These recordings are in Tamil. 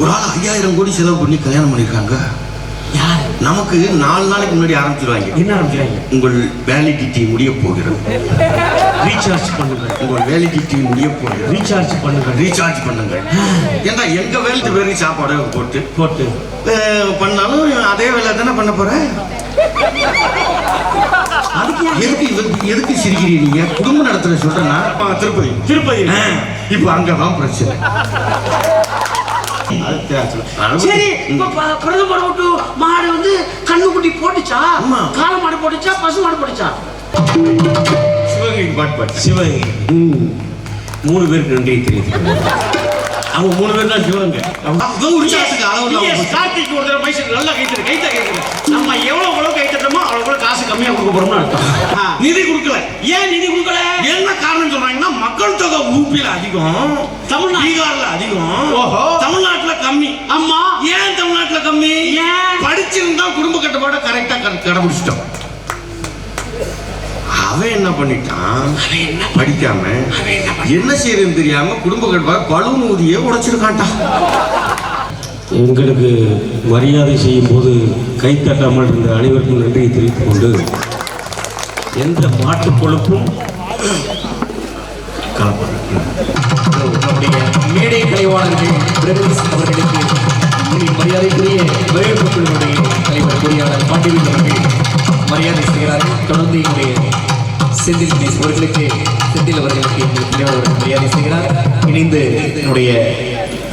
ஒரு ஆள் 5000 கோடி செலவு பண்ணி கல்யாணம் பண்ணிருக்காங்க. யார்? நமக்கு 4 நாளைக்கு முன்னாடி ஆரம்பிச்சிருவாங்க. என்ன ஆரம்பிக்கிறாங்க? உங்கள் வேலிடிட்டி முடிய போகிறது, ரீசார்ஜ் பண்ணுங்க. உங்கள் வேலிடிட்டி முடிய போகிறது, ரீசார்ஜ் பண்ணுங்க. ரீசார்ஜ் பண்ணுங்க. ஏன்னா எங்க வேலை பேரு சாப்பாடு போட்டு போட்டு பண்ணாலும் அதே வேலை தானே பண்ண போற. அதுக்கு எதுக்கு சிரிக்கிறீங்க? நீங்க குடும்பம் நடத்துற சொல்றேன்னா திருப்பதி திருப்பதி இப்ப அங்கதான் பிரச்சனை. சரி, பிரதமர் விட்டு மாடு வந்து கண்ணுக்குட்டி போட்டுச்சா? கால மாடு போட்டுச்சா? பசு மாடு போட்டுச்சா? சிவகங்கை பாட்டு சிவகங்கை 3 பேருக்கு நன்றி தெரியுது. அவங்க 3 பேர் தான் சிவகங்கை. கார்த்திக் ஒரு தடவை மைசூர் நல்லா கைத்தரு கைத்தரு. நம்ம எவ்வளவு கைத்தட்டோமோ அவ்வளவு காசு கம்மியா கொடுக்க போறோம்னு அர்த்தம். நிதி கொடுக்கல. ஏன் நிதி கொடுக்கல? என்ன காரணம் சொல்றாங்கன்னா மக்கள் தொகை ஊப்பில அதிகம், பீகார்ல அதிகம், தமிழ்நாட்டுல கம்மி. ஆமா, ஏன் தமிழ்நாட்டுல கம்மி? ஏன்? படிச்சிருந்தா குடும்ப கட்டுப்பாட கரெக்டா கடைபிடிச்சிட்டோம். அவன் என்ன பண்ணிட்டான்? படிக்காம என்ன செய்யறதுன்னு தெரியாம குடும்ப கட்டுப்பாடு பலூன் ஊதிய உடைச்சிருக்கான்டா. எங்களுக்கு மரியாதை செய்யும் போது கைத்தட்டாமல் இருந்த அனைவருக்கும் நன்றியை தெரிவித்துக் கொண்டு எந்த மாட்டுக் கொழுப்பும் நம்முடைய மேடை கலைவாளர்கள் பிரதேஷ் அவர்களுக்கு மரியாதைக்குரிய வரவேற்பு குழுவுடைய தலைவர் பொறியாளர் பாண்டியன் அவர்கள் மரியாதை செய்கிறார்கள். தொடர்ந்து என்னுடைய செந்தில் தினேஷ் அவர்களுக்கு செந்தில் அவர்களுக்கு எங்கள் தலைவர் மரியாதை செய்கிறார். இணைந்து என்னுடைய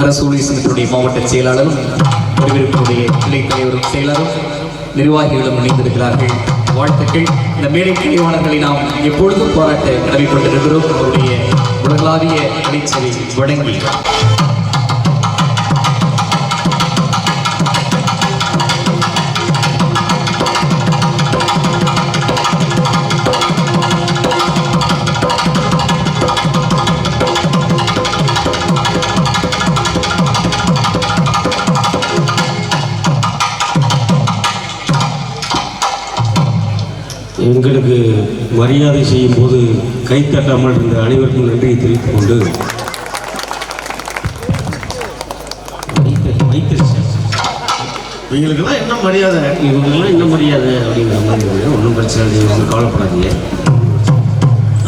அரசு ஊழியர்களுடைய மாவட்ட செயலாளரும் வரவேற்புடைய கிளை தலைவரும் செயலாளரும் நிர்வாகிகளும் இணைந்திருக்கிறார்கள். வாழ்த்துக்கள். இந்த மேடை கலைவாளர்களை நாம் எப்பொழுதும் பாராட்ட கடமைப்பட்டிருக்கிறோம். அவருடைய உலகளாவிய அலைச்சலை வழங்கி எங்களுக்கு மரியாதை செய்யும் போது கைத்தட்டாமல் இருந்த அனைவருக்கும் நன்றியை தெரிவித்துக் கொண்டு இவங்களுக்கெல்லாம் என்ன மரியாதை? இவங்கெல்லாம் என்ன மரியாதை அப்படிங்கிற மாதிரி ஒன்றும் பிரச்சனை இல்லை. ஒன்றும் கவலைப்படாதீங்க.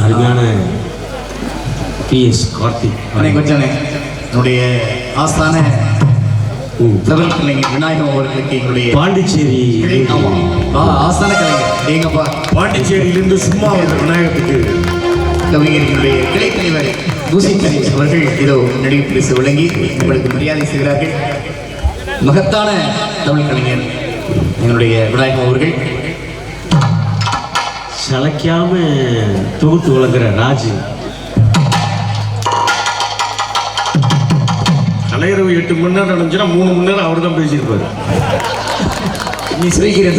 அருமையான PS கார்த்திக் கொஞ்சம் என்னுடைய ஆஸ்தான தமிழ் கலைஞர் விநாயகம் அவர்களுக்கு எங்களுடைய பாண்டிச்சேரி ஆஸ்தான கலைஞர் எங்கப்பா பாண்டிச்சேரியிலிருந்து சும்மா வந்த விநாயகத்துக்கு கவிஞர்களுடைய கிளை தலைவர் பூசிக்கணி அவர்கள் இதோ நடிகை பரிசு வழங்கி உங்களுக்கு மரியாதை செய்கிறார்கள். மகத்தான தமிழ் கலைஞர் எங்களுடைய விநாயகம் அவர்கள் சளைக்காம தொகுத்து வழங்குற ராஜு கலையரவு 8 மணி நேரம் நடந்துச்சுன்னா 3 மணி நேரம் அவர் தான் பேசியிருப்பாரு. நீ சொல்கிறேன்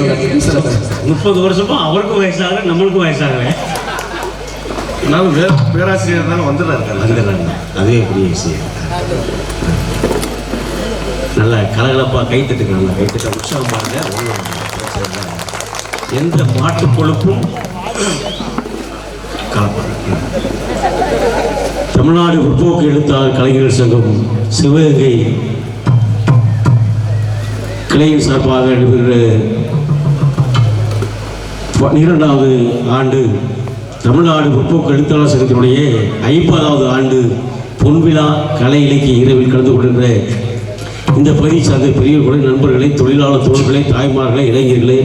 30 வருஷமா அவருக்கும் வயசாகல, நம்மளுக்கும் வயசாகல. ஆனாலும் பேராசிரியர் தானே வந்துடுறாரு. அதே பெரிய விஷயம். நல்ல கலகலப்பா கைத்தட்டுங்க. நல்லா கைத்தட்ட உற்சாகம் பாருங்க. எந்த மாட்டுக் கொழுப்பும் கலப்பாங்க. தமிழ்நாடு முற்போக்கு எழுத்தாளர் கலைஞர்கள் சங்கம் சிவகங்கை கிளையின் சார்பாக நடைபெறுகிற 12வது ஆண்டு தமிழ்நாடு முற்போக்கு எழுத்தாளர் சங்கத்தினுடைய 50வது ஆண்டு பொன்விழா கலை இலக்கிய இரவில் கலந்து கொண்டிருக்கிற இந்த பகுதியை சார்ந்த பெரியவர்களே, நண்பர்களே, தொழிலாளர் தோழர்களே, தாய்மார்களே, இளைஞர்களே,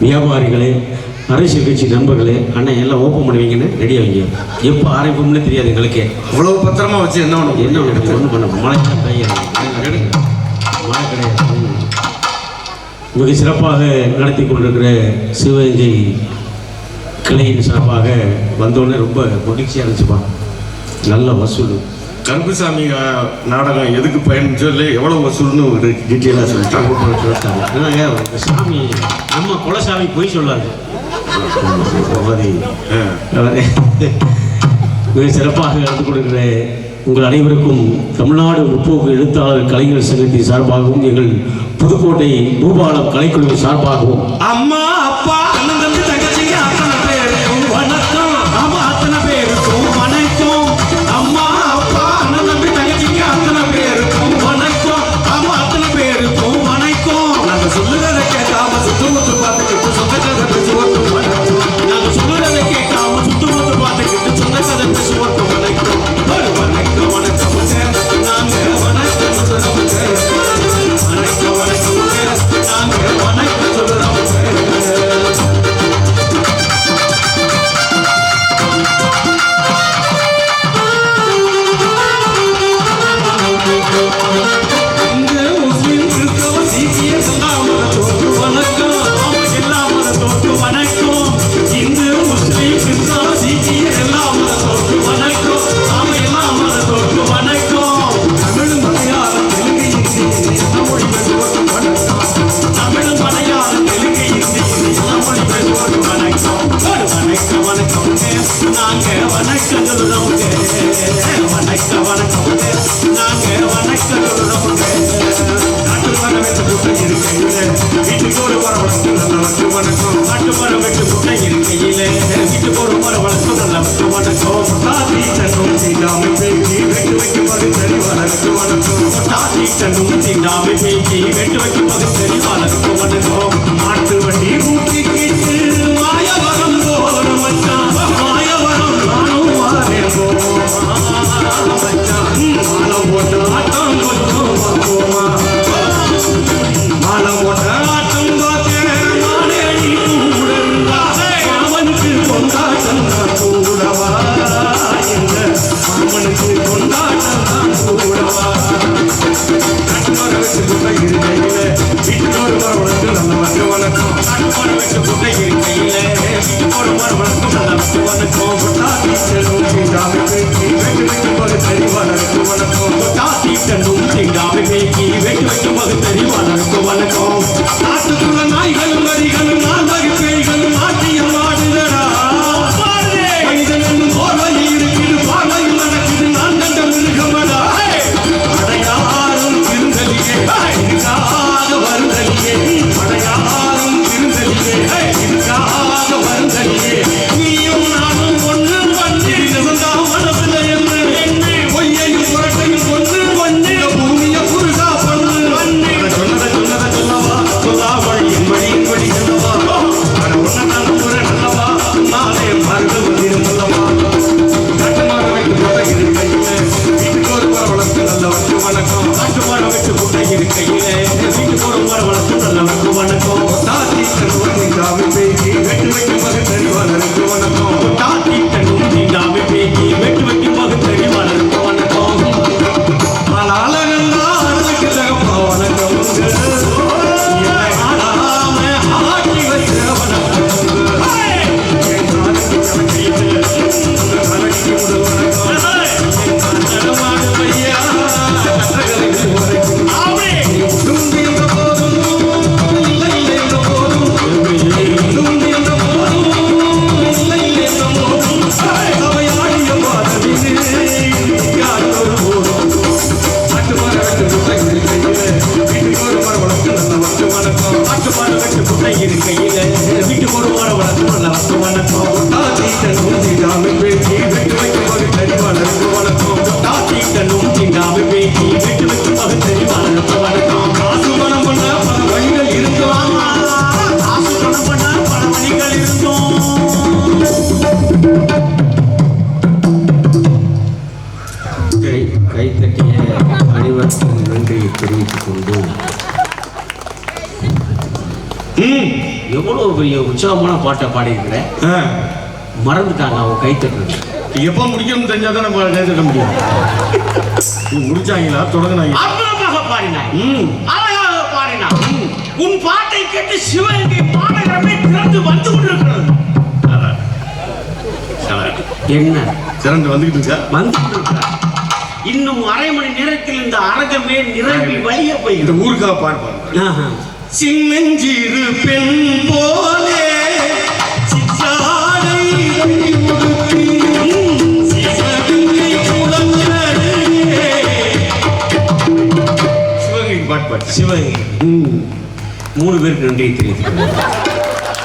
வியாபாரிகளே, அரசியல் கட்சி நண்பர்களே, அண்ணன் எல்லாம் ஓப்பன் பண்ணுவீங்கன்னு ரெடி ஆகிங்க. எப்போ ஆரம்பிப்போம்னே தெரியாது எங்களுக்கே. அவ்வளவு பத்திரமா வச்சு என்ன ஒன்றும் பண்ண மழை கிடையாது. மிக சிறப்பாக நடத்தி கொண்டிருக்கிற சிவகங்கை கிளையின் சார்பாக வந்தோடனே ரொம்ப மகிழ்ச்சியாக இருந்துச்சுப்பா. நல்ல வசூல். கருப்புசாமி நாடகம் எதுக்கு பயன் சொல்லி எவ்வளவு வசூல்னு ஒரு டீட்டெயிலாக சொல்லிட்டாங்க. சாமி நம்ம குலசாமி போய் சொல்லாது. மிக சிறப்பாக நடந்து கொடுக்கிற உங்கள் அனைவருக்கும் தமிழ்நாடு முற்போக்கு எழுத்தாளர் கலைஞர் சங்கத்தின் சார்பாகவும் எங்கள் புதுக்கோட்டை பூபாலம் கலைக்குழுவின் சார்பாகவும் அம்மா அப்பா அண்ணன் தம்பி தங்கச்சிங்க அத்தனை பேருக்கும் வணக்கம். ஆமா, அத்தனை பேருக்கும் வணக்கம். அம்மா அப்பா அண்ணன் தம்பி தங்கச்சிங்க அத்தனை பேருக்கும் வணக்கம். வீட்டுக்கு ஒரு மரம் வளர்த்து நல்ல வச்சு வணக்கம் காட்டு மரம் வெட்டு முட்டை இருக்கையில வீட்டுக்கு ஒரு மரம் வளர்த்து நல்ல வச்சு வணக்கம் தாத்தி தன்னும் தீண்டாமை பேசி வெட்டு வைக்கும் அது தெரிவாளருக்கு வணக்கம் தாத்தி தன்னும் தீண்டாமை பேசி வெட்டு வைக்கும் அது தெரிவாளருக்கு வணக்கம் மாட்டு வண்டி ஊட்டி கேட்டு மாயவரம் போற மச்சான் மாயவரம் நானும் வாரேன் மச்சான் மாலம் போட்டு ஆட்டம் கொஞ்சம் போமா மாலம் போட்டு ஆட்டம் பார்க்கிறேன் நானே நீ கூட இருந்தா அவனுக்கு கொண்டாட்டம் தான் கூடவா எங்க அவனுக்கு கொண்டாட்டம் தான் கூடவா கட்டுமரம் வச்சு குட்டை இருக்கையில வீட்டுக்கு ஒரு மரம் வளர்த்து நல்ல வந்து வணக்கம் மரம் வெட்டு முட்டை இருக்கையில வீட்டுக்கு ஒரு மரம் வளர்த்து நல்ல வச்சு வணக்கம் தாத்தி செல்லும் தீண்டாமை பேசி வெட்டு வைக்கும் போது தெரிவாளருக்கு வணக்கம் தாத்தி தன்னும் தீண்டாமை பேசி வெட்டு வைக்கும் அது தெரிவாளருக்கு வணக்கம் நாட்டுக்குள்ள நாய்களும் நரிகளும் நான்கு பேய்களும் நாட்டியம் ஆடுதடா மனிதன் என்னும் போர்வையில் இருக்குது பார்வையில் நடக்குது நான் கண்ட மிருகமடா அடையாறும் திருந்தலியே இதுக்காக வருந்தலியே அடையாறும் திருந்தலியே இதுக்காக வருந்தலியே நீயும் நானும் ஒன்று பண்ணி நிசந்தா மனசுல என்ன பொய்யையும் புரட்டையும் ஒன்று பண்ணி பூமியை குறுகா பண்ணு சொன்னதை சொல்லவா சொல்லாமல் என் வழி சொல்லவா உன்ன முறை நல்லவா நாளே மருந்து வந்திரும் அல்லவா கட்டுமாறு வைத்து முட்டை இருக்கையில வீட்டுக்கு ஒரு மரம் வளர்த்து நல்ல வச்சு வணக்கம் காட்டு மரம் வெட்டு முட்டை இருக்கையில வீட்டுக்கு ஒரு மரம் வளர்த்து நல்ல வச்சு வணக்கம் தாத்தி தன்னும் தாவி பேசி வெட்டு வைக்கும் போது தெரிவாளருக்கு வணக்கம் தாத்தி தன்னும் தீண்டாமை பேசி வெட்டு வைக்கும் அது தெரிவாளருக்கு வணக்கம் ஆளாளர்களா அருளுக்கு தகப்பா வணக்கம் என்னை ஆளாம ஆட்டி வைத்த வணக்கம் என் காலுக்கு கணக்கையில் உங்க கணக்கு முதல் வணக்கம் என் நடமாடு ஐயா கட்டளைக்கு வரைக்கும் தும்பி என்ற போதும் இல்லை என்ற போதும் தும்பி என்ற போதும் இல்லை என்ற போதும் அவை ஆடிய பாதவிலே யாரொரு போதும் மாட்டுமரம் வெட்டு முட்டை இருக்கையில வீட்டுக்கு ஒரு மரம் வளர்த்து நல்ல வச்சு வணக்கம் காட்டு மரம் வெட்டு முட்டை இருக்கையில வீட்டுக்கு ஒரு மரம் வளர்த்து நல்ல வச்சு வணக்கம் தாத்தி தன்னும் தீண்டாமை பேசி வெட்டு வைக்கும் போது தெரிவாளருக்கு வணக்கம் தாத்தி தன்னும் தீண்டாமை பேசி வெட்டு வைக்கும் அது தெரிவாளருக்கு வணக்கம் காசு பணம் பண்ண பல வழிகள் இருக்கலாம் காசு பணம் பண்ண பல வழிகள் இருந்தோம் கைத்தட்டிய அனைவருக்கும் நன்றியை தெரிவித்துக் கொண்டு எவ்வளவு பெரிய உற்சாகமான பாட்டை பாடியிருக்கிறேன் மறந்துட்டாங்க அவங்க கைத்தட்டுறது எப்ப முடிக்கணும்னு தெரிஞ்சாதான் நம்ம நேர்த்திட முடியும் முடிச்சாங்களா தொடங்கினாங்க அற்புதமாக பாடினாய் அழகாக பாடினாய் உன் பாட்டை கேட்டு சிவகங்கை மாநகரமே திறந்து வந்து கொண்டிருக்கிறது என்ன திறந்து வந்துகிட்டு இருக்கா வந்து கொண்டிருக்கிறார். இன்னும் அரை மணி நேரத்தில் இந்த அரங்கமே நிரம்பி வழிய இந்த போயிடும். ஊருக்காக பாடுப்பாங்க ஆஹா. சின்னஞ்சிறு பெண் போலே சிற்றாடை உடுத்தி சிவகங்கை குளம் நடுவே. சிவகங்கை பாட்டு சிவகங்கை 3 பேருக்கு நன்றியை தெரிவித்துக்கிறேன்.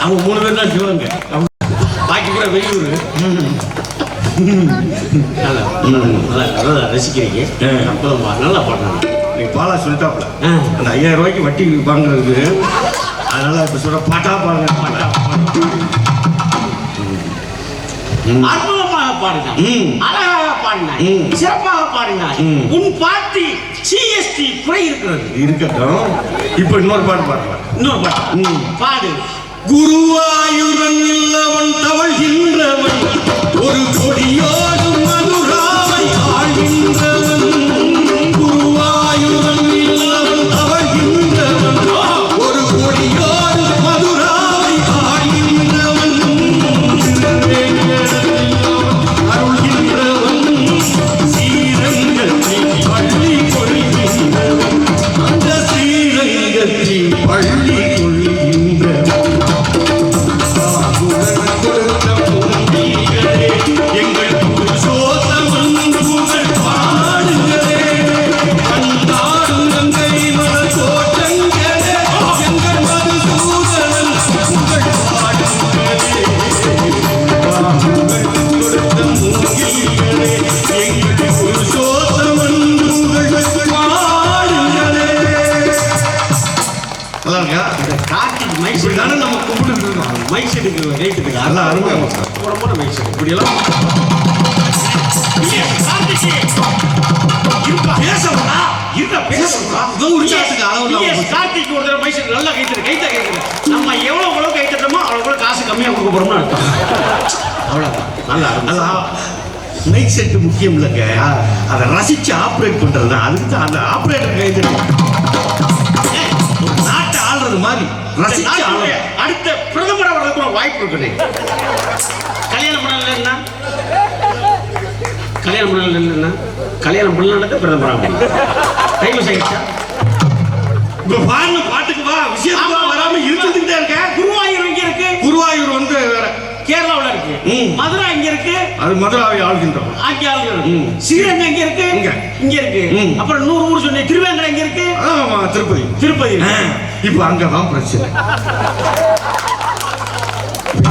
அவங்க 3 பேர் தான் சிவகங்கை பாக்கி கூட வெளியூர் நல்லா நல்லா ரசிக்கிறீங்க அற்புதமா நல்லா பாடுறாங்க நீ பாலா சொல்லிட்டாப்ல அந்த 5000 ரூபாய்க்கு வட்டி வாங்குறது அதனால இப்ப சொல்ற பாட்டா பாருங்க பாட்டா அற்புதமாக பாடினாய் அழகாக பாடினாய் சிறப்பாக பாடினாய் உன் பாட்டி சிஎஸ்டி குறை இருக்கிறது. இருக்கட்டும் இப்ப இன்னொரு பாட்டு பாடுறேன் இன்னொரு பாட்டு பாடு. குருவாயூரன் இல்லவன் தவழ்கின்றவன் ஒரு கொடியோடும் மதுராவை ஆழ்கின்றவன் குருவாயூரன் இல்லவன் தவழ்கின்றவன் ஒரு கொடியோடும் மதுராவை ஆழ்கின்றவன் அருள்கின்றவன் ஸ்ரீரங்கத்தில் பள்ளி கொள்கின்றவன் அந்த ஸ்ரீரங்கத்தில் பள்ளி கொள்கின்றவன் எங்கள் புருஷோத்தமன் புகழ் பாட தானே நம்ம கும்பிட்டு இருக்கோம். மைக் செட்டுக்கு ரைட்டுக்கு நல்லா அருமையா போட மைக் செட் இப்படியெல்லாம் பேசணும்டா இருக்க பேசணும்டா உற்சாகத்துக்கு அளவு கார்த்திக் ஒரு தடவை மைக் செட் நல்லா கைத்த நம்ம எவ்வளவு கை தட்டமோ அவ்வளவு காசு கம்மியா கொடுக்க போறோம்னு அர்த்தம். அவ்வளவுதான். நல்லா நல்லா மைக் செட் முக்கியம் இல்லைங்க, அதை ரசிச்சு ஆப்ரேட் பண்றது தான். அதுக்கு தான் அந்த ஆப்ரேட்டர் கை நாட்டை ஆள்றது மாதிரி ரசிச்சு ஆளுங்க. அடுத்த பிரதமர் வர்றதுக்கு ஒரு வாய்ப்பு இருக்குது. கல்யாணம் பண்ணல என்ன கல்யாணம் பண்ணல பிரதமர் டைம் ஆயிடுச்சா? இப்ப பாருங்க பாட்டுக்கு வா விஷயமா வராம இருந்துகிட்டே இருக்க. குருவாயூர் இங்க இருக்கு. குருவாயூர் வந்து வேற கேரளாவுல இருக்கு. மதுரை இங்க இருக்கு. அது மதுராவை ஆளுகின்றோம். ஆக்கி ஆளுகிறோம். ஸ்ரீரங்கம் இங்க இருக்கு. இங்க இருக்கு. அப்புறம் 100 ஊர் சொன்னேன். திருவேங்கடம் இங்க இருக்கு. ஆமா திருப்பதி. இப்ப அங்கதான் பிரச்சனை.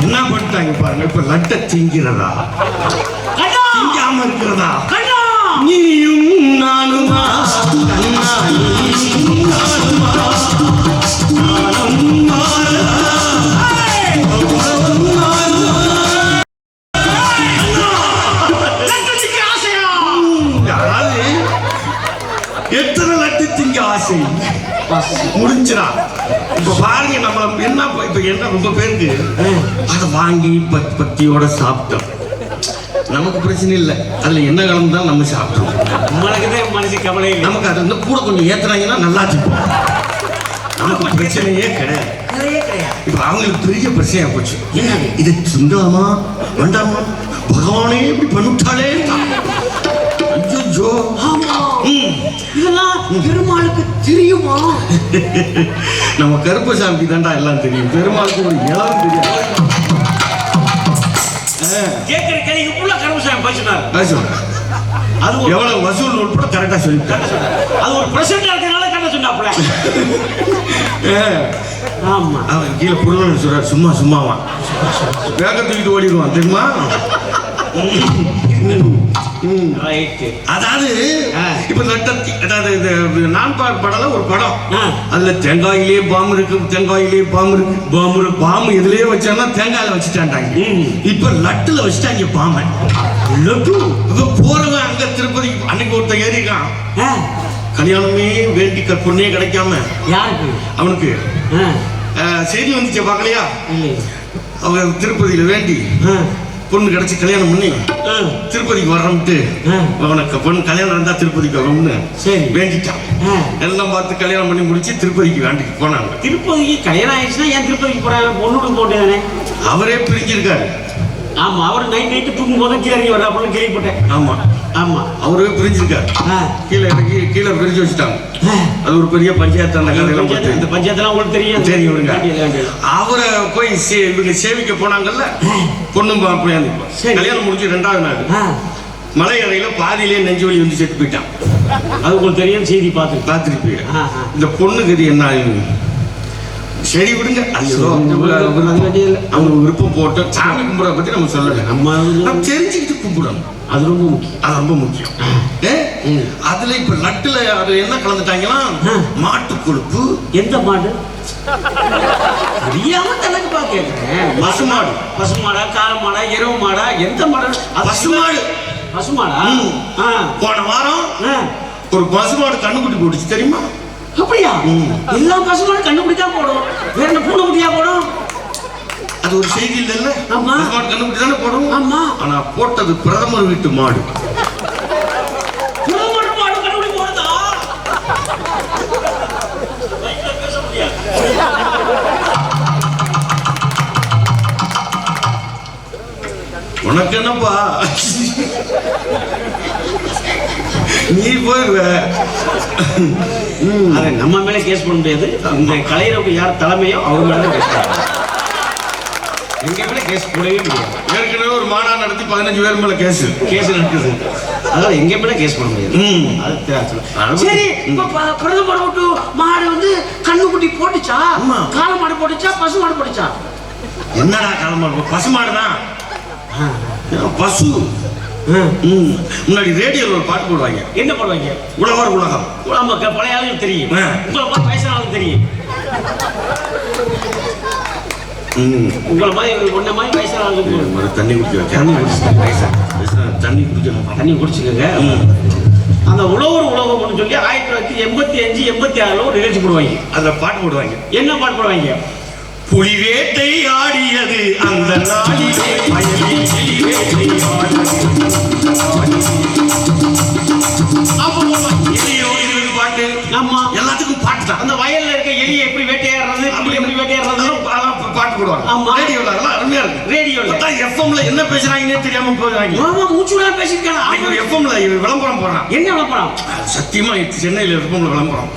என்ன பண்ணிட்டாங்க பாருங்க. இப்ப லட்டை திங்கிறதா திங்காம இருக்கிறதா? நீயும் நானுமா கண்ணா நீயும் நானுமா நானும் மாறா எத்தனை லட்டு திங்க ஆசை முடிஞ்சிடா. இப்ப பாருங்க நம்ம என்ன ரொம்ப பேருக்கு அதை வாங்கி பத்தியோட சாப்பிட்டோம். நமக்கு பிரச்சனை இல்லை, அதுல என்ன கலந்து தான் நம்ம சாப்பிட்டோம். நம்மளுக்குதான் மனசு கவலை. நமக்கு அது வந்து கூட கொஞ்சம் ஏத்துறாங்கன்னா நல்லா இருப்போம். நமக்கு பிரச்சனையே கிடையாது. இப்ப அவங்களுக்கு பெரிய பிரச்சனையா போச்சு. இது சுண்டலாமா வேண்டாமா பகவானே இப்படி பண்ணிட்டாலே. ஐயோ இதெல்லாம் பெருமாளுக்கு தெரியுமா? நம்ம கருப்பசாமிக்கு தாண்டா எல்லாம் தெரியும், பெருமாளுக்கு ஒரு இளவும் தெரியாது. கேட்கிற கேள்விக்கு ஃபுல்லா கருப்பசாமி பேசினார். அது எவ்வளவு வசூல் உட்பட கரெக்டா சொல்லிட்டாங்க. அது ஒரு பிரசன்டா இருக்கனால கரெக்டா சொன்னாப்ல. ஆமா அவன் கீழே புருவன் சொல்றாரு சும்மாவா வேக தூக்கிட்டு ஓடிடுவான் தெரியுமா? அதாவது இப்ப அதாவது நான் படல ஒரு படம், அதுல தேங்காயிலே பாம்பு இருக்கு. பாம்பு எதுலயே வச்சாங்கன்னா தேங்காயில வச்சுட்டாண்டாங்க. இப்ப லட்டுல வச்சுட்டாங்க பாம்பை. லட்டு இப்ப போறவன் அங்க திருப்பதி அன்னைக்கு ஒருத்தன் ஏறிக்கான். கல்யாணமே வேண்டி பொண்ணே கிடைக்காம யாருக்கு அவனுக்கு செய்தி வந்துச்சு பார்க்கலையா? அவன் திருப்பதியில வேண்டி பொண்ணு கிடைச்சி கல்யாணம் பண்ணி திருப்பதிக்கு வர்றோம்ட்டு அவனுக்கு பொண்ணு கல்யாணம் இருந்தா திருப்பதிக்கு வரோம்னு வேண்டிட்டான். எல்லாம் பார்த்து கல்யாணம் பண்ணி முடிச்சு திருப்பதிக்கு வேண்டிக்கு போனாங்க. திருப்பதிக்கு கல்யாணம் ஆயிடுச்சுன்னா ஏன் திருப்பதிக்கு போறாங்க? பொண்ணு போட்டேன். அவரே பிரிஞ்சிருக்காரு. ஆமா அவர் நைட்டு தூக்கும் போது கீழே இறங்கி வர்றாப்புல கேள்விப்பட்டேன். ஆமா அவரே பிரிஞ்சிருக்காரு. கீழே பிரிஞ்சு வச்சுட்டாங்க. அது ஒரு பெரிய பஞ்சாயத்து. அந்த கதையெல்லாம் இந்த பஞ்சாயத்துலாம் உங்களுக்கு தெரியும். அவரை போய் இவங்க சேவிக்க போனாங்கல்ல பொண்ணும் கல்யாணம் முடிஞ்சு 2வது நாள் மலை அறையில பாதியிலே நெஞ்சு வலி வந்து செத்து போயிட்டான். அது உங்களுக்கு தெரியும், செய்தி பார்த்துருப்பீங்க. இந்த பொண்ணுக்கு இது என்ன சரி விடுங்க. அவங்க விருப்பம் போட்டு சாமி கும்பிட பத்தி நம்ம சொல்லல. நம்ம தெரிஞ்சுக்கிட்டு கும்பிடணும். அது ரொம்ப முக்கியம். அதுல இப்ப லட்டுல அது என்ன கலந்துட்டாங்கன்னா மாட்டு கொழுப்பு. எந்த மாடு? தெரியாம தனக்கு பாக்க பசுமாடா காளை மாடா எருவு மாடா எந்த மாடா? பசுமாடா. போன வாரம் ஒரு பசுமாடு கண்ணுக்குட்டி போட்டுச்சு தெரியுமா? அப்படியா? எல்லா பசுமாடும் கண்டுபிடிச்சா போடும், வேற என்ன பூனை குட்டியா போடும்? அது ஒரு செய்தி இல்ல. ஆமா கண்டுபிடிச்சு தானே போடும். ஆமா ஆனா போட்டது பிரதமர் வீட்டு மாடு. பிரதமர் மாடு கண்டுபிடி போடுதா? பேச முடியாது. உனக்கு என்னப்பா நீ போயிருவ. அதை நம்ம மேல கேஸ் பண்ண முடியாது. இந்த கலைஞருக்கு யார் தலைமையோ அவங்க மேல கேஸ் பண்ணலாம். எங்க மேல கேஸ் போடவே முடியாது. ஏற்கனவே ஒரு மாநாடு நடத்தி 15 பேர் மேல கேஸ் நடக்குது. அதாவது எங்க மேல கேஸ் பண்ண முடியாது. சரி இப்ப பிரதமர் விட்டு மாடு வந்து கண்ணுக்குட்டி போட்டுச்சா? காளை மாடு போட்டுச்சா பசு மாடு போட்டுச்சா? என்னடா காளை மாடு? பசு மாடுதான். பசு. முன்னாடி ரேடியோல ஒரு பாட்டு போடுவாங்க. என்ன போடுவாங்க? உழவர் உலகம். பழைய ஆளுங்க தெரியும், உங்களை வயசான ஆளுங்க தெரியும். உங்களை மாதிரி ஒன்ன மாதிரி வயசான ஆளுங்க தண்ணி குடிக்க தண்ணி குடிக்கணும். தண்ணி குடிச்சுக்கோங்க. அந்த உலகம்னு சொல்லி 1985 86 ஒரு நிகழ்ச்சி போடுவாங்க. அதுல பாட்டு போடுவாங்க. என்ன பாட்டு போடுவாங்க? புலி வேட்டை ஆடியது அந்த நாளிலே வயலில் கிளி வேட்டை ஆடியது. பாட்டு ஆமா, எல்லாத்துக்கும் பாட்டு தான். அந்த வயல்ல இருக்க எலியை எப்படி வேட்டையாடுறது, அப்படி எப்படி வேட்டையாடுறது பாட்டு போடுவாங்க. ஆமா, ரேடியோல அதெல்லாம் அருமையா இருக்கு. ரேடியோல தான் எஃப்எம்ல என்ன பேசுறாங்கன்னே தெரியாம போறாங்க. ஆமா, மூச்சுடா பேசிருக்காங்க. அவங்க எஃப்எம்ல விளம்பரம் போடுறான். என்ன விளம்பரம்? சத்தியமா சென்னையில எஃப்எம்ல விளம்பரம்.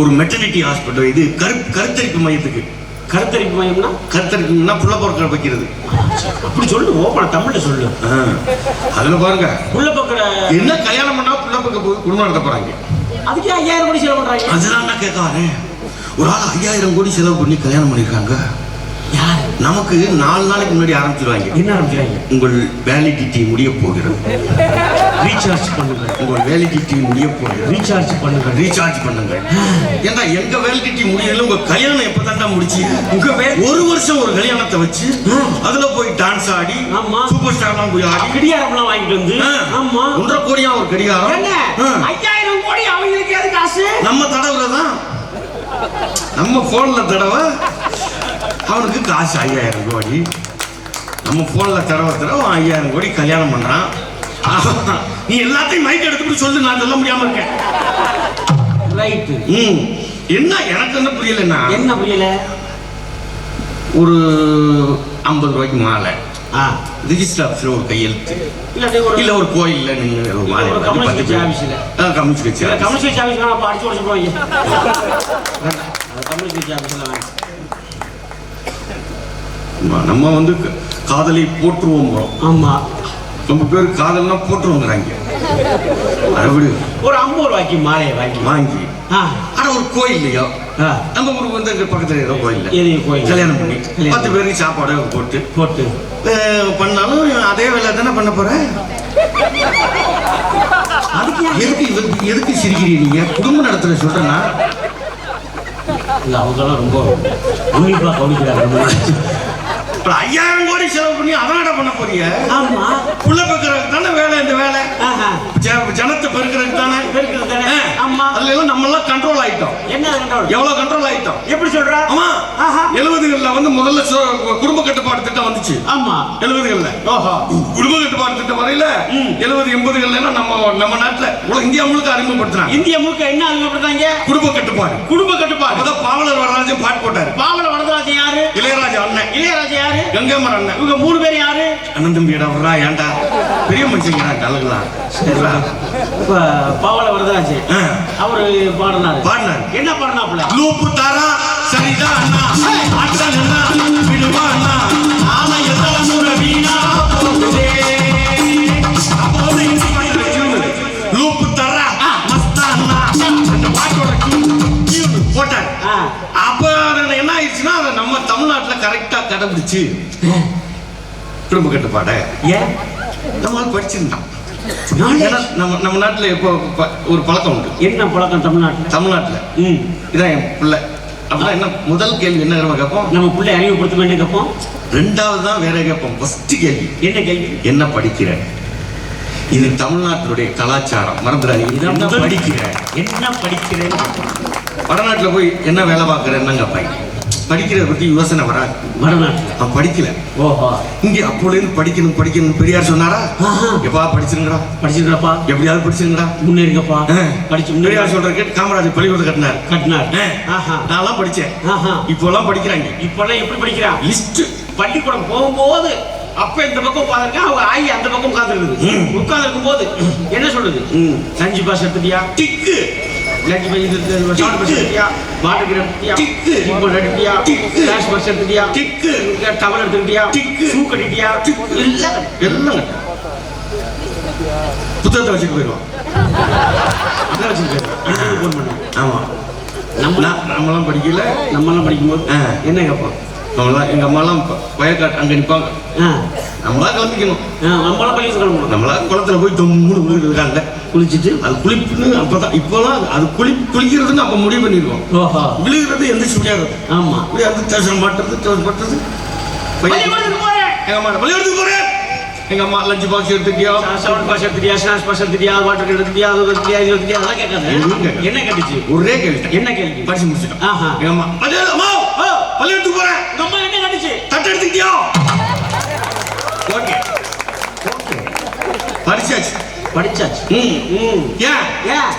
ஒரு மெட்டர்னிட்டி ஹாஸ்பிட்டல், இது கருத்தரிப்பு மையத்துக்கு. கருத்தரிப்பு மையம்னா? கருத்தரிப்புனா புள்ள பொறுக்கிற வைக்கிறது. அப்படி சொல்லு, ஓப்பன தமிழ்ல சொல்லு. அதுல பாருங்க, புள்ள பொறுக்கிற என்ன கல்யாணம் பண்ணா புள்ள பொறுக்க குடும்பம் நடத்த போறாங்க. அதுக்கு 5000 கோடி செலவு பண்றாங்க. அதுதான் நான் கேட்க வரேன். ஒரு ஆள் 5000 கோடி செலவு பண்ணி கல்யாணம் பண்ணிருக்காங்க. யார்? நமக்கு 4 நாளைக்கு முன்னாடி ஆரம்பிச்சிருவாங்க. என்ன ஆரம்பிக்கிறாங்க? உங்கள் வேலிடிட்டி முடிய போகிறது, ரீசார்ஜ் பண்ணுங்க. உங்கள் வேலிடிட்டி முடிய போகிறது, ரீசார்ஜ் பண்ணுங்க. ரீசார்ஜ் பண்ணுங்க. ஏன்டா எங்க வேலிடிட்டி முடியல, உங்க கல்யாணம் எப்பதான்டா முடிச்சு? உங்க ஒரு வருஷம் ஒரு கல்யாணத்தை வச்சு அதுல போய் டான்ஸ் ஆடி, ஆமா, சூப்பர் ஸ்டார்லாம் போய் ஆடி கடியாரம்லாம் வாங்கிட்டு வந்து, ஆமா, 1.5 கோடியா ஒரு கடிகாரம். என்ன 5000 கோடி அவங்களுக்கு எது காசு? நம்ம தடவுல தான், நம்ம போன்ல தடவை அவனுக்கு காசு 5000 கோடி. நம்ம போன்ல தடவை 5000 கோடி கல்யாணம் பண்றான். நீ எல்லாத்தையும் மைக் எடுத்துட்டு சொல்லு, நான் சொல்ல முடியாம இருக்கேன். ரைட். என்ன எனக்கு என்ன புரியலன்னா, என்ன புரியல? ஒரு 50 ரூபாய்க்கு மாலை, ரிஜிஸ்டர் ஆஃபீஸ்ல ஒரு கையெழுத்து, இல்ல ஒரு கோயில்ல நின்று ஒரு மாலை, கம்யூனிஸ்ட் கட்சி ஆபீஸ்ல, கம்யூனிஸ்ட் கட்சி ஆபீஸ்ல நான் படிச்சு உடச்சு போவாங்க. கம்யூனிஸ்ட் கட்சி ஆபீஸ்ல வாங்க. நம்ம வந்து காதலை போற்றுவோம். ஆமா, ரொம்ப பேர் காதல்னா போற்றுவோங்கிறாங்க. அப்படி ஒரு 50 ரூபாய்க்கு மாலையை வாங்கி ஆனா ஒரு கோயில்லையோ, நம்ம ஊருக்கு வந்து பக்கத்துல ஏதோ கோயில் கல்யாணம் பண்ணி 10 பேருக்கு சாப்பாடு போட்டு பண்ணாலும் அதே வேலை தானே பண்ண போற. எதுக்கு சிரிக்கிறீங்க? நீங்க குடும்பம் நடத்துற சொல்றேன்னா, அவங்கெல்லாம் ரொம்ப உன்னிப்பா கவனிக்கிறாங்க. 5000 கோடி செலவு பண்ணி அதனால பண்ண போறீங்க? ஆமா, புள்ள பெக்கிறதுக்கு தானே வேலை. இந்த வேலை ஜனத்தை பெருக்கிறதுக்கு தானே. ஆமா, அதுல நம்ம எல்லாம் கண்ட்ரோல் ஆயிட்டோம். என்ன கண்ட்ரோல்? எவ்வளவு கண்ட்ரோல் ஆயிட்டோம்? எப்படி சொல்ற? ஆமா, 70களில் வந்து முதல்ல குடும்ப கட்டுப்பாடு திட்டம் வந்துச்சு. ஆமா, 70களில் குடும்ப கட்டுப்பாடு திட்டம் வரையில 70 80களில் நம்ம நாட்டுல இந்தியா முழுக்க அறிமுகப்படுத்தினாங்க. இந்தியா முழுக்க என்ன அறிமுகப்படுத்தாங்க? குடும்ப கட்டுப்பாடு. அதான் பாவலர் வரராஜன் பாட்டு போட்டாரு. பாவலர் வரதராஜன் யாரு? இளையராஜா அண்ணன். இளையராஜா யாரு? கங்கைமரன் அண்ணன். இவங்க 3 பேர் யாரு? அண்ணன் தம்பிடா வர்றா, ஏன்டா பெரிய மனுஷங்க கலகலாம். பாவல வரதராஜன் அவரு பாடினாரு. என்ன பாடினாப்புல? லூப்பு தாரா சரிதானா அட்டனா விடுவானா ஆனா எத்தனை முறை வீணா போகுதே. அப்போது லூப்பு தாரா மஸ்தானா அந்த பாட்டோட போட்டார். அப்ப என்ன ஆயிடுச்சுன்னா, அதை நம்ம தமிழ்நாட்டுல கரெக்டா கடைபிடிச்சு குடும்ப கட்டுப்பாட நம்மளால படிச்சிருந்தான். நம்ம நாட்டுல இப்போ ஒரு பழக்கம் உண்டு. என்ன பழக்கம்? தமிழ்நாட்டுல இதான் என் பிள்ளை அப்படின்னா என்ன முதல் கேள்வி என்ன கேட்போம்? நம்ம பிள்ளை அறிவுப்படுத்த வேண்டிய கேட்போம். 2வது தான் வேற கேட்போம். ஃபர்ஸ்ட் கேள்வி என்ன கேள்வி? என்ன படிக்கிற? இது தமிழ்நாட்டுடைய கலாச்சாரம், மறந்துடாதீங்க. என்ன படிக்கிறேன்? வடநாட்டுல போய் என்ன வேலை பார்க்கறேன்னு கேட்பாங்க. படிக்கிறத பத்தி யோசனை வராது. வடநாட்டுல படிக்கல. இங்க அப்போலேருந்து படிக்கணும் பெரியார் சொன்னாரா? எப்பா படிச்சிருங்கப்பா, எப்படியாவது படிச்சிருங்கடா, முன்னேறிங்கப்பா, படிச்சு பெரியார் சொல்ற கேட்டு காமராஜர் பள்ளிக்கூடம் கட்டினார். நான் படிச்சேன். இப்பெல்லாம் படிக்கிறாங்க. இப்பெல்லாம் எப்படி படிக்கிறான்? லிஸ்ட். பள்ளிக்கூடம் போகும்போது அப்ப இந்த பக்கம் உட்காந்துருக்க, அவங்க ஆயி அந்த பக்கம் உட்கார்ந்து இருக்கும் போது என்ன சொல்றது? லஞ்ச் பாஸ் எடுத்துட்டியா? டிக்கு. லஞ்ச் பாஸ் எடுத்துட்டியா? வாட்டர் எடுத்துட்டியா? டிக்கு. இப்போ எடுத்துட்டியா? டிக்கு. கேஷ் பாஸ் எடுத்துட்டியா? டிக்கு. டவல் எடுத்துட்டியா? டிக்கு. ஷூ கட்டிட்டியா? டிக்கு. எல்லாம் புத்தகத்தை வச்சுட்டு போயிடுவான். ஆமா, நம்மளாம் படிக்கல. நம்மளாம் படிக்கும்போது என்ன கேட்போம்? நம்மளாம் எங்கள் அம்மாலாம் வயக்காட்டு அங்கே நிற்பாங்க. நம்மளா கவனிக்கணும். நம்மளாம் பள்ளி சொல்லணும். நம்மளா குளத்துல போய் தொம்முன்னு விழுகிறாங்க குளிச்சுட்டு அது குளிப்புன்னு அப்பதான் இப்போலாம் அது குளிக்கிறதுன்னு அப்போ முடிவு பண்ணிடுவோம். விழுகிறது எந்திரிச்சு முடியாது. ஆமா இப்படி அந்த டேஷன் மாட்டுறது எங்க அம்மா பள்ளிக்கூடத்துக்கு போறேன். எங்க அம்மா லஞ்ச் பாக்ஸ் எடுத்துட்டியா, சவுண்ட் பாக்ஸ் எடுத்துட்டியா, ஸ்நாக்ஸ் பாக்ஸ் எடுத்துட்டியா, வாட்டர் கேன் எடுத்துட்டியா, அது எடுத்துட்டியா, இது எடுத்துட்டியா, அதெல்லாம் கேட்காது. என்ன கேட்டுச்சு? ஒரே கேள்வி. என்ன கேள்வி? படிச்சு முடிச்சிட்டோம். எங்க அம்மா அம்மா பள்ளிக்கூடத்துக்கு போறேன். உங்க அம்மா என்ன கேட்டுச்சு? தட்டு எடுத்துக்கிட்டியா? ஓகே படிச்சாச்சு. ஏன்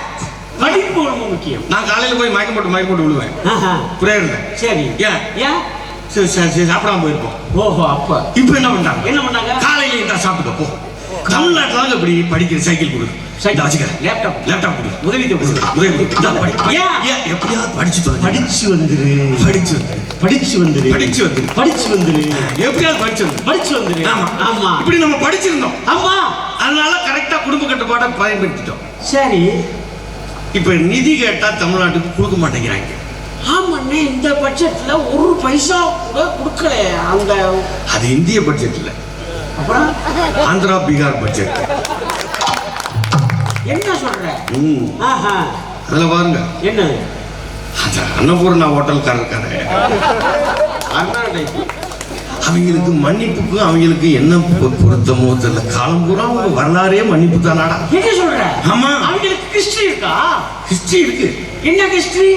படிப்பு ரொம்ப முக்கியம். நான் காலையில போய் மயக்கம் போட்டு விழுவேன். புரியுது? சரி. ஏன் சரி சாப்பிடாம போயிருப்போம். ஓஹோ அப்ப இப்ப என்ன பண்ணாங்க? காலையில இந்த சாப்பிட்டு போ. தமிழ்நாட்டுல இப்படி படிக்கிற சைக்கிள் கொடு, வச்சுக்கிறேன். லேப்டாப் கொடு, உதவி எப்படியாவது படிச்சு வந்துரு எப்படியாவது படிச்சு வந்துரு. ஆமா இப்படி நம்ம படிச்சிருந்தோம். ஆமா அதனால கரெக்டா குடும்ப கட்டுப்பாடை பயன்படுத்திட்டோம். சரி இப்ப நிதி கேட்டா தமிழ்நாட்டுக்கு கொடுக்க மாட்டேங்கிறாங்க. ஆமாண்ணே இந்த பட்ஜெட்ல ஒரு பைசா கூட கொடுக்கல. அந்த அது இந்திய பட்ஜெட் இல்ல, அப்புறம் ஆந்திரா பீகார் பட்ஜெட். என்ன சொல்ற? அதுல பாருங்க என்ன அன்னபூர்ணா ஹோட்டல்காரர் இருக்காரு. அவங்களுக்கு மன்னிப்புக்கு அவங்களுக்கு என்ன பொருத்தமோ தெரியல. காலம் பூரா வரலாறே மன்னிப்பு தானாடா. என்ன சொல்ற? ஆமா அவங்களுக்கு ஹிஸ்டரி இருக்கா? ஹிஸ்டரி இருக்கு. என்ன ஹிஸ்டரி?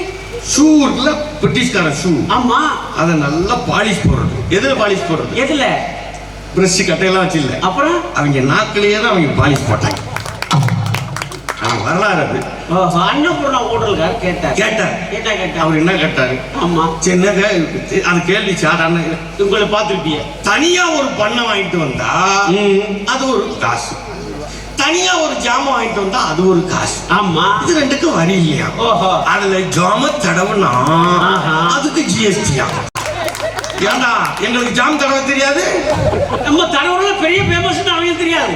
ஷூ இருக்குல்ல, பிரிட்டிஷ்கார ஷூ. ஆமா அதை நல்லா பாலிஷ் போடுறது. எதுல பாலிஷ் போடுறது? எதுல? பிரஷ் கட்டையெல்லாம் வச்சு இல்ல, அப்புறம் அவங்க நாக்கிலேயே தான் அவங்க பாலிஷ் போட்டாங்க. அவங்க வரலாறு அது. அன்னபூர்ணா ஹோட்டல்கார் கேட்டார். அவர் என்ன கேட்டாரு? ஆமா சின்னதா அது கேள்வி சாதாரண. உங்களை பார்த்துருப்பீங்க. தனியா ஒரு பண்ணை வாங்கிட்டு வந்தா அது ஒரு காசு, தனியா ஒரு ஜாமான் வாங்கிட்டு வந்தா அது ஒரு காசு. ஆமா இது ரெண்டுக்கும் வரி இல்லையா? அதுல ஜாம தடவுனா அதுக்கு ஜிஎஸ்டி ஆகும். ஏண்டா எங்களுக்கு ஜாம் தடவை தெரியாது? நம்ம தடவுல பெரிய ஃபேமஸ் அவங்களுக்கு தெரியாது.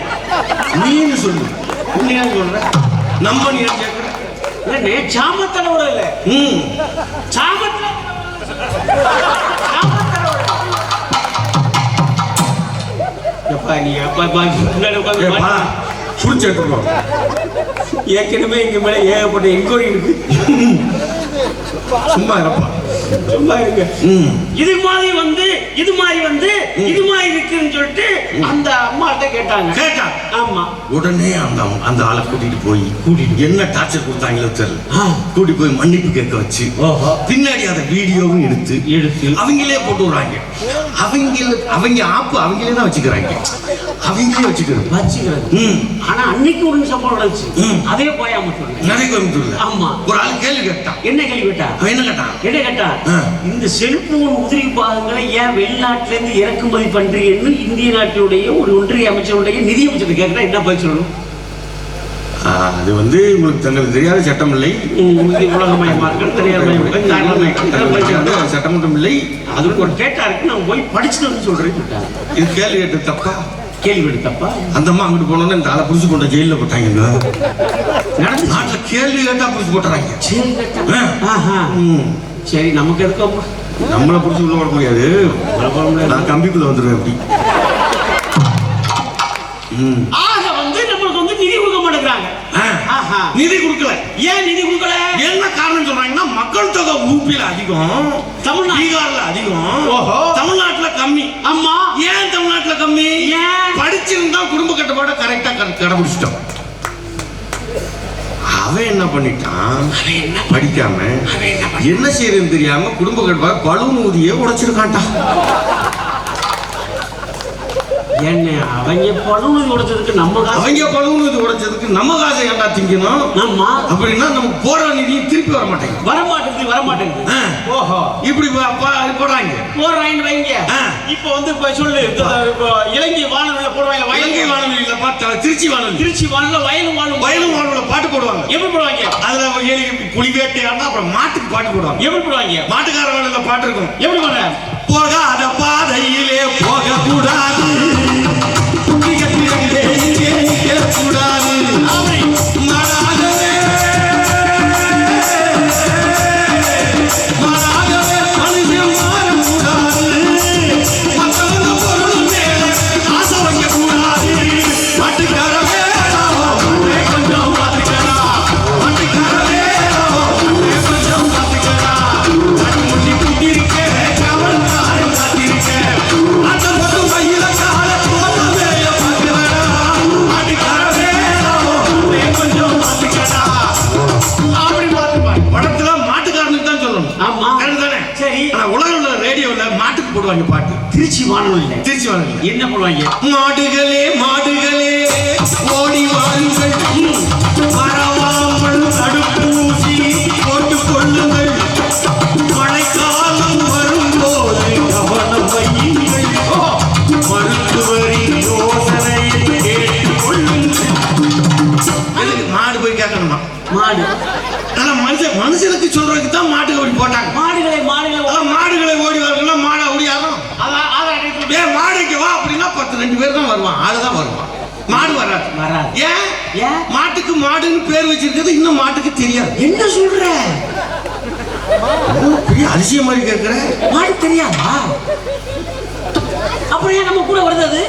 நீன்னு சொல்லு. நீ சொல்ற நம்ம நீ கேக்குற இல்ல ஜாம தடவுல இல்ல. ஜாமத்துல எப்பா நீ அப்பா முன்னாடி உட்காந்து புடிச்சிருக்கோம். ஏற்கனவே இங்க மேல ஏகப்பட்ட என்கொயரி இருக்கு. சும்மா இருப்பா, சும்மா இருங்க. இது மாதிரி இருக்குன்னு சொல்லிட்டு அந்த அம்மாட்ட கேட்டாங்க. ஆமா உடனே அந்த ஆளை கூட்டிட்டு போய் என்ன டார்ச்சர் கொடுத்தாங்களோ தெரியல, கூட்டி போய் மன்னிப்பு கேட்க வச்சு பின்னாடி அதை வீடியோவும் எடுத்து அவங்களே போட்டு விடுறாங்க. அவங்க ஆப்பு அவங்களே தான் வச்சுக்கிறாங்க. அவங்களே வச்சுக்கிறது. ஆனா அன்னைக்கு ஒரு சம்பளம் நடந்துச்சு. அதே கோயம்புத்தூர்ல. ஆமா ஒரு ஆள் கேள்வி கேட்டான். என்ன கேள்வி கேட்டான்? இந்த செல்போன் உதிரி பாகங்களை ஏன் வெளிநாட்டுல இருந்து இறக்குமதி பண்றீங்கன்னு இந்திய நாட்டினுடைய ஒரு ஒன்றிய அமைச்சருடைய நிதி அமைச்சர் கேட்கிறா. என்ன பதில் சொல்லணும்? அது உங்களுக்கு தங்களுக்கு தெரியாத சட்டம் இல்லை. உலகமயமாக்கள் சட்டமன்றம் இல்லை. அதுக்கு ஒரு டேட்டா இருக்கு, நான் போய் படிச்சுட்டு சொல்றேன். இது கேள்வி கேட்டு தப்பா? கேள்வி எடுத்தப்பா அந்த அம்மா அங்கிட்டு போனோன்னு இந்த ஆளை புடிச்சு கொண்ட ஜெயில போட்டாங்க. நாட்டுல கேள்வி கேட்டா புடிச்சு போட்டுறாங்க. சரி நமக்கு எதுக்கு நம்மளை புடிச்சு உள்ள போட முடியாது. நான் கம்பிக்குள்ள வந்துடுவேன். அப்படி ஆக நம்மளுக்கு நிதி கொடுக்க மாட்டேங்கிறாங்க. நிதி கொடுக்கல. ஏன் நிதி கொடுக்கல? என்ன காரணம் சொல்றாங்கன்னா மக்கள் தொகை ஊப்பில அதிகம், பீகார்ல அதிகம், தமிழ்நாட்டுல கம்மி. ஆமா ஏன் தமிழ்நாட்டுல கம்மி? படிச்சிருந்தா குடும்ப கட்டுப்பாட கரெக்டா கடைபிடிச்சிட்டோம். அவன் என்ன பண்ணிட்டான்? படிக்காம என்ன செய்யறதுன்னு தெரியாம குடும்ப கட்டுப்பாட பலூன் ஊதிய உடைச்சிருக்கான்டா. அவங்க பலூன் உடைச்சதுக்கு நம்ம காசை ஏன்டா திங்கணும்? அப்படின்னா நமக்கு போற நிதி திருப்பி வர மாட்டேங்குது. ஓஹோ இப்படி போடுறாங்க. இப்ப சொல்லு, இலங்கை வானொலியில போடுவாங்க. இலங்கை வானொலியில பார்த்தா திருச்சி வானொலி வயலும் வானொலியில பாட்டு போடுவாங்க. எப்படி போடுவாங்க? அதுல புலி வேட்டையாடுனா அப்புறம் மாட்டுக்கு பாட்டு போடுவாங்க. எப்படி போடுவாங்க? மாட்டுக்கார வானொலியில பாட்டு இருக்கும். எப்படி போடுறாங்க? போகாத பாதையிலே போக கூடாது, கூடாது மனிதன் மாறக்கூடாது. சொல்லணும். ஆமா. கரெக்ட் தானே? சரி. ஆனா உலக ரேடியோல மாட்டுக்கு போடுவாங்க பாட்டு. திருச்சி வானொலியில. திருச்சி வானொலியில என்ன போடுவாங்க? மாடுகளே மாடுகளே ஓடி வாருங்கள், வரவாமல் தடுப்பூசி போட்டுக் கொள்ளுங்கள், மழைக்காலம் வரும்போது கவனம் வையுங்கள், மருத்துவரின் யோசனையை கேட்டுக் கொள்ளுங்கள். எதுக்கு மாடு போய் கேட்கணுமா? மாடு. ஆனா மனுஷனுக்கு சொல்றதுக்கு தான் மாட்டுக்கு அப்படி போட்டாங்க. மாடுகளை மாடுகளை ஓடி வரணும்னா மாடை ஓடியாரும். ஏன் மாடுக்கு வா அப்படின்னா 10-2 பேர் தான் வருவான், ஆளுதான் வருவான், மாடு வராது. ஏன் மாட்டுக்கு மாடுன்னு பேர் வச்சிருக்கிறது இன்னும் மாட்டுக்கு தெரியாது. என்ன சொல்ற? பெரிய அதிசயம் மாதிரி கேட்கிற. மாடு தெரியாதா? அப்புறம் ஏன் நம்ம கூட வருது?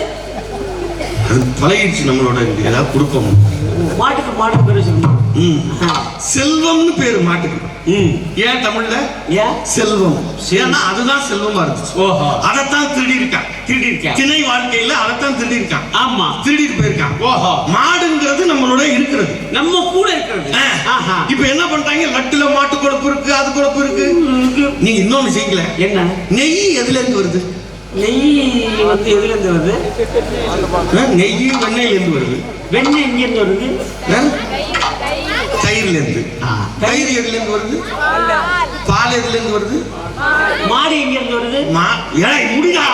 அது பழகிடுச்சு நம்மளோட. ஏதாவது கொடுப்போம். மாட்டுக்கு மாடு பேர் வச்சிருக்கோம். செல்வம்னு பேரு மாட்டுக்கு. ஏன் தமிழ்ல செல்வம்? ஏன்னா அதுதான் செல்வமா இருந்துச்சு. அதைத்தான் திருடி இருக்கான். திணை வாழ்க்கையில அதைத்தான் திருடி இருக்கான். ஆமா, திருடிட்டு போயிருக்கான். மாடுங்கிறது நம்மளோட இருக்கிறது, நம்ம கூட இருக்கிறது. இப்ப என்ன பண்றாங்க? லட்டுல மாட்டு கொழுப்பு இருக்கு, அது கொழுப்பு இருக்கு. நீங்க இன்னொன்னு செய்யல. என்ன? நெய் எதுல இருந்து வருது? நெய் வந்து எதுல இருந்து வருது? நெய் வெண்ணெயில இருந்து வருது. வெண்ணெய் எங்க இருந்து வருது? தயிர்ல இருந்து. தயிர் எதுல இருந்து வருது? பால் எதுல இருந்து வருது? மாடு எங்க இருந்து வருது? முடியா.